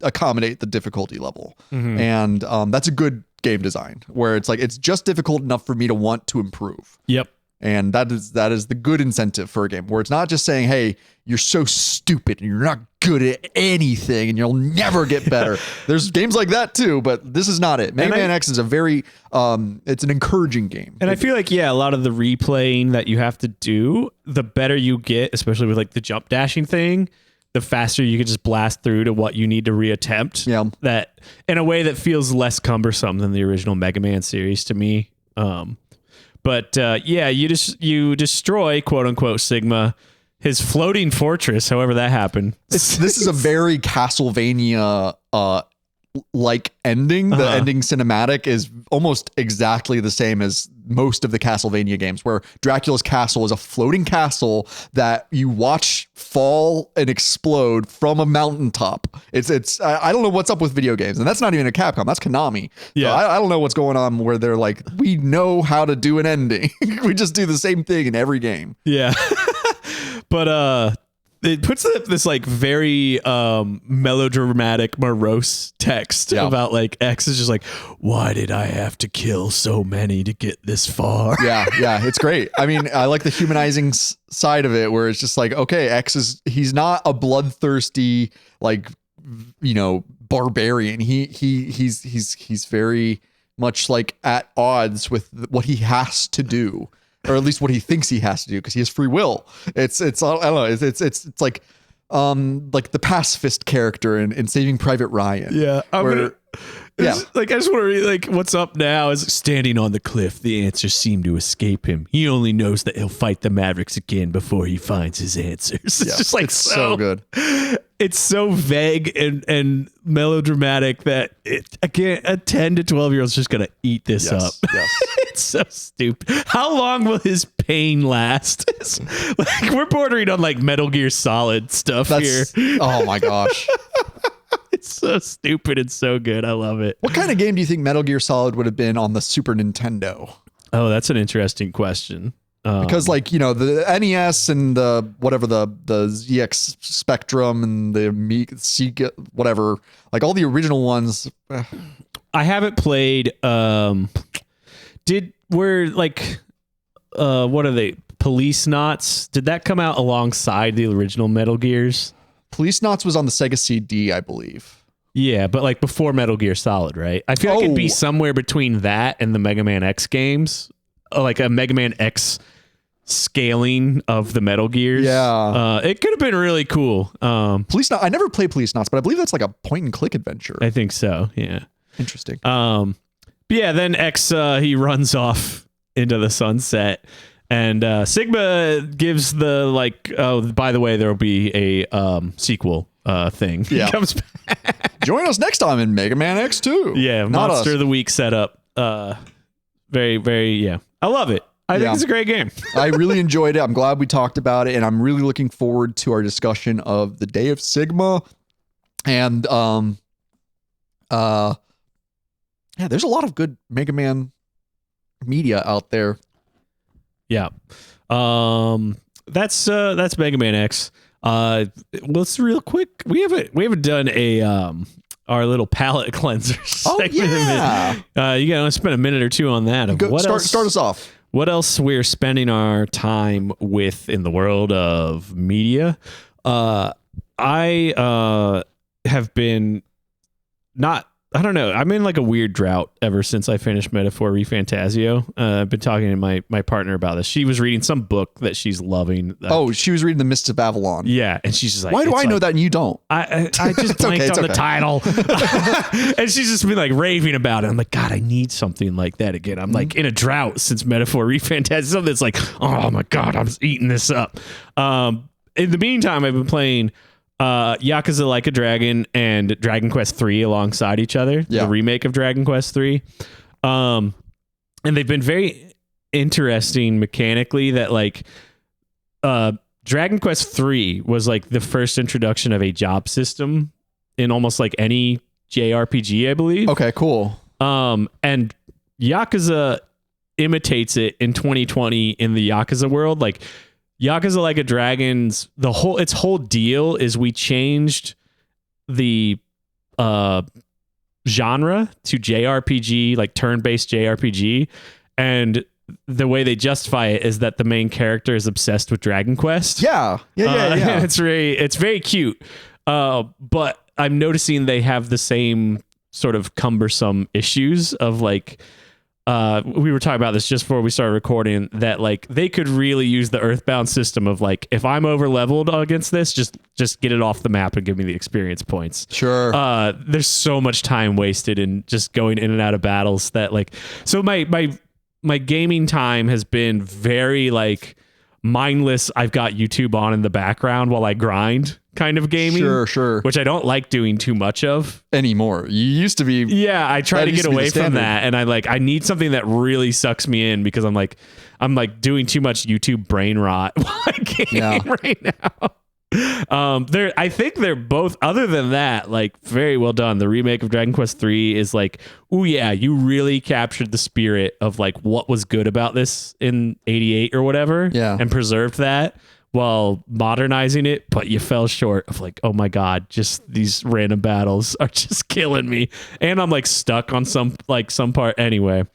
accommodate the difficulty level. Mhm. And that's a good game design where it's like it's just difficult enough for me to want to improve. Yep. And that is the good incentive for a game where it's not just saying, hey, you're so stupid and you're not good at anything and you'll never get better. There's games like that too, but this is not it. Mega Man X is a very it's an encouraging game. And I feel like, yeah, a lot of the replaying that you have to do, the better you get, especially with like the jump dashing thing, the faster you can just blast through to what you need to reattempt. Yeah. That in a way that feels less cumbersome than the original Mega Man series to me. But yeah, you destroy quote unquote Sigma, his floating fortress, however that happened. This is a very Castlevania like ending. The ending cinematic is almost exactly the same as most of the Castlevania games, where Dracula's castle is a floating castle that you watch fall and explode from a mountaintop. It's I don't know what's up with video games, and that's not even a Capcom, that's Konami. Yeah. So I don't know what's going on where they're like, we know how to do an ending. We just do the same thing in every game. Yeah. But it puts this like very melodramatic, morose text Yeah. about like X is just like, why did I have to kill so many to get this far? Yeah, it's great. I mean, I like the humanizing side of it, where it's just like, okay, he's not a bloodthirsty like, you know, barbarian. He's very much like at odds with what he has to do, or at least what he thinks he has to do, because he has free will. It's I don't know. It's like the pacifist character in Saving Private Ryan. Yeah, I'm where gonna Yeah. Like, I just want to read, like, what's up now is standing on the cliff. The answers seem to escape him. He only knows that he'll fight the Mavericks again before he finds his answers. It's Yeah, just like it's so good. It's so vague and melodramatic that again, a 10 to 12-year-old's just going to eat this up. Yes. It's so stupid. How long will his pain last? Like, we're bordering on like Metal Gear Solid stuff here. Oh my gosh. It's so stupid and so good. I love it. What kind of game do you think Metal Gear Solid would have been on the Super Nintendo? Oh, that's an interesting question. Because like, you know, the NES and the whatever the ZX Spectrum and the Sega, whatever, like all the original ones. I haven't played. What are they? Police Knots? Did that come out alongside the original Metal Gears? Police Knots was on the Sega CD, I believe. Yeah, but like before Metal Gear Solid, right? I feel like it'd be somewhere between that and the Mega Man X games, like a Mega Man X scaling of the Metal Gears. Yeah, it could have been really cool. Police Knots. I never played Police Knots, but I believe that's like a point and click adventure. I think so. Yeah. Interesting. But yeah, then X he runs off into the sunset. And Sigma gives the like, oh, by the way, there will be a sequel thing. Yeah. He comes back. Join us next time in Mega Man X2. Yeah, Not Monster us. of the Week setup. Very, very, yeah. I love it. I think it's a great game. I really enjoyed it. I'm glad we talked about it, and I'm really looking forward to our discussion of the Day of Sigma. And yeah, there's a lot of good Mega Man media out there. Yeah. That's Mega Man X. Let's real quick. We haven't done a our little palette cleanser segment. Yeah. You gotta spend a minute or two on that. Start us off. What else we're spending our time with in the world of media? I have been I don't know. I'm in like a weird drought ever since I finished Metaphor ReFantasio. I've been talking to my partner about this. She was reading some book that she's loving. She was reading The Mists of Avalon. Yeah, and she's just like, why do I know that and you don't? I just blanked on the title. And she's just been like raving about it. I'm like, God, I need something like that again. I'm like in a drought since Metaphor ReFantasio. Something that's like, oh my God, I'm eating this up. In the meantime, I've been playing Yakuza Like a Dragon and Dragon Quest 3 alongside each other. The remake of Dragon Quest 3. And they've been very interesting mechanically that like Dragon Quest 3 was like the first introduction of a job system in almost like any JRPG, I believe. Okay, cool. And Yakuza imitates it in 2020 in the Yakuza world. Like Yakuza Like a Dragon's its whole deal is we changed the genre to JRPG, like turn-based JRPG, and the way they justify it is that the main character is obsessed with Dragon Quest. Yeah. And it's very cute. But I'm noticing they have the same sort of cumbersome issues of like we were talking about this just before we started recording, that like they could really use the Earthbound system of like, if I'm over leveled against this, just get it off the map and give me the experience points. Sure. There's so much time wasted in just going in and out of battles that like, so my gaming time has been very like mindless. I've got YouTube on in the background while I grind kind of gaming. Sure. Which I don't like doing too much of anymore. You used to be. Yeah, I try to get away from that, and I need something that really sucks me in because I'm like doing too much YouTube brain rot while I game right now. I think they're both, other than that, like very well done. The remake of Dragon Quest 3 is like, oh yeah, you really captured the spirit of like what was good about this in 88 or whatever, and preserved that while modernizing it, but you fell short of like, oh my God, just these random battles are just killing me. And I'm like stuck on some part anyway.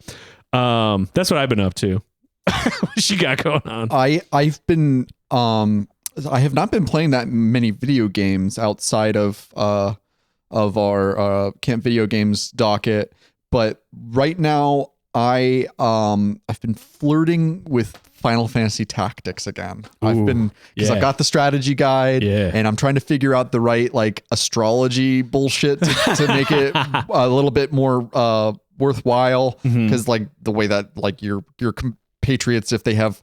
That's what I've been up to. What you got going on? I've been I have not been playing that many video games outside of our Camp Video Games docket, but right now I've been flirting with Final Fantasy Tactics again. I've been because I've got the strategy guide, and I'm trying to figure out the right like astrology bullshit to make it a little bit more worthwhile. Because like the way that like your compatriots, if they have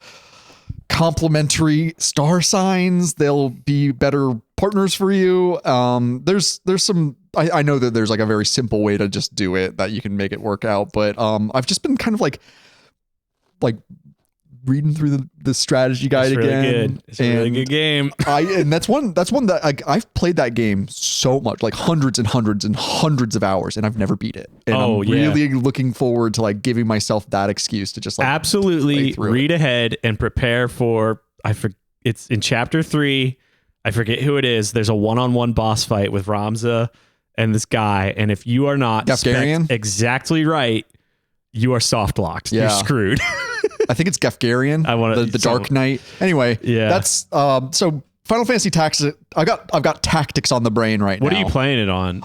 complementary star signs, they'll be better partners for you. There's some. I know that there's like a very simple way to just do it that you can make it work out, but I've just been kind of like reading through the strategy guide again. Good. It's a really good game. And that's one that I've played that game so much, like hundreds and hundreds and hundreds of hours, and I've never beat it. And I'm really looking forward to like giving myself that excuse to just like absolutely read ahead and prepare for. It's in chapter 3. I forget who it is. There's a one-on-one boss fight with Ramza and this guy, and if you are not exactly right, you are soft locked. You're screwed. I think it's Gefgarian. I want the Dark Knight. Anyway, that's so Final Fantasy Tactics. I've got Tactics on the brain right now. What are you playing it on?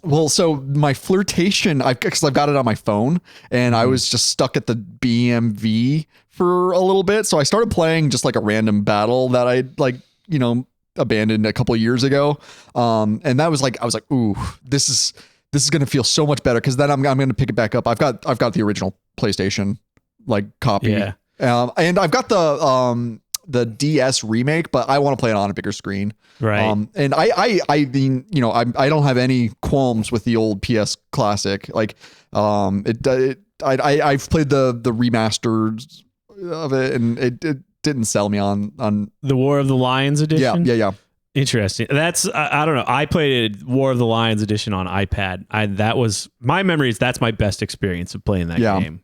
Well, so my flirtation, because I've got it on my phone, and I was just stuck at the BMV for a little bit, so I started playing just like a random battle that I abandoned a couple of years ago, and that was like I was like, ooh, this is gonna feel so much better because then I'm gonna pick it back up. I've got the original PlayStation like copy, and I've got the DS remake, but I want to play it on a bigger screen, right? And I mean, I don't have any qualms with the old PS Classic. Like, I've played the remasters of it, and it didn't sell me on the War of the Lions edition. Yeah. Interesting. That's I don't know. I played War of the Lions edition on iPad. That was my memories. That's my best experience of playing that game.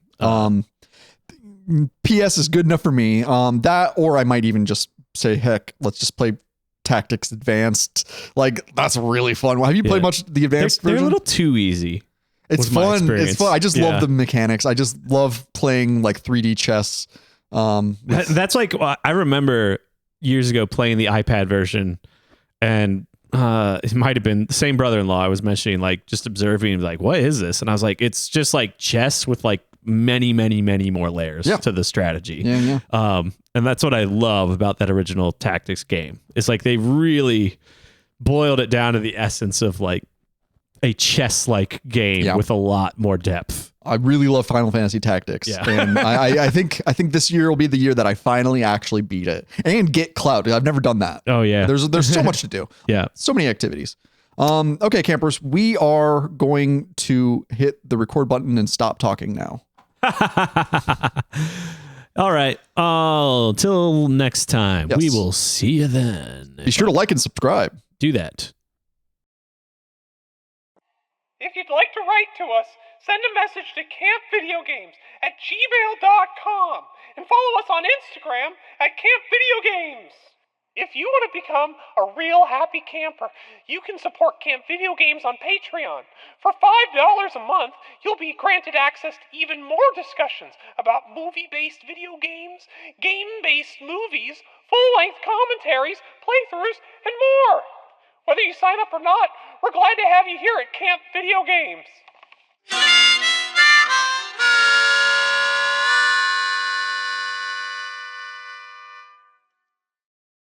PS is good enough for me. That, or I might even just say, heck, let's just play Tactics Advanced. Like, that's really fun. Have you played much the advanced version? They're a little too easy. It's fun. It's fun. I just love the mechanics. I just love playing like 3D chess. That's like, I remember years ago playing the iPad version, and it might have been the same brother-in-law I was mentioning, like just observing, like, what is this? And I was like, it's just like chess with like many more layers to the strategy. And that's what I love about that original Tactics game. It's like they really boiled it down to the essence of like a chess-like game with a lot more depth. I really love Final Fantasy Tactics, and I think this year will be the year that I finally actually beat it and get Cloud. I've never done that. Oh yeah, there's so much to do. So many activities. Okay, campers, we are going to hit the record button and stop talking now. All right. Till next time. We will see you then. Be sure to like and subscribe. Do that. If you'd like to write to us, send a message to campvideogames@gmail.com and follow us on Instagram @campvideogames. If you want to become a real happy camper, you can support Camp Video Games on Patreon. For $5 a month, you'll be granted access to even more discussions about movie-based video games, game-based movies, full-length commentaries, playthroughs, and more. Whether you sign up or not, we're glad to have you here at Camp Video Games.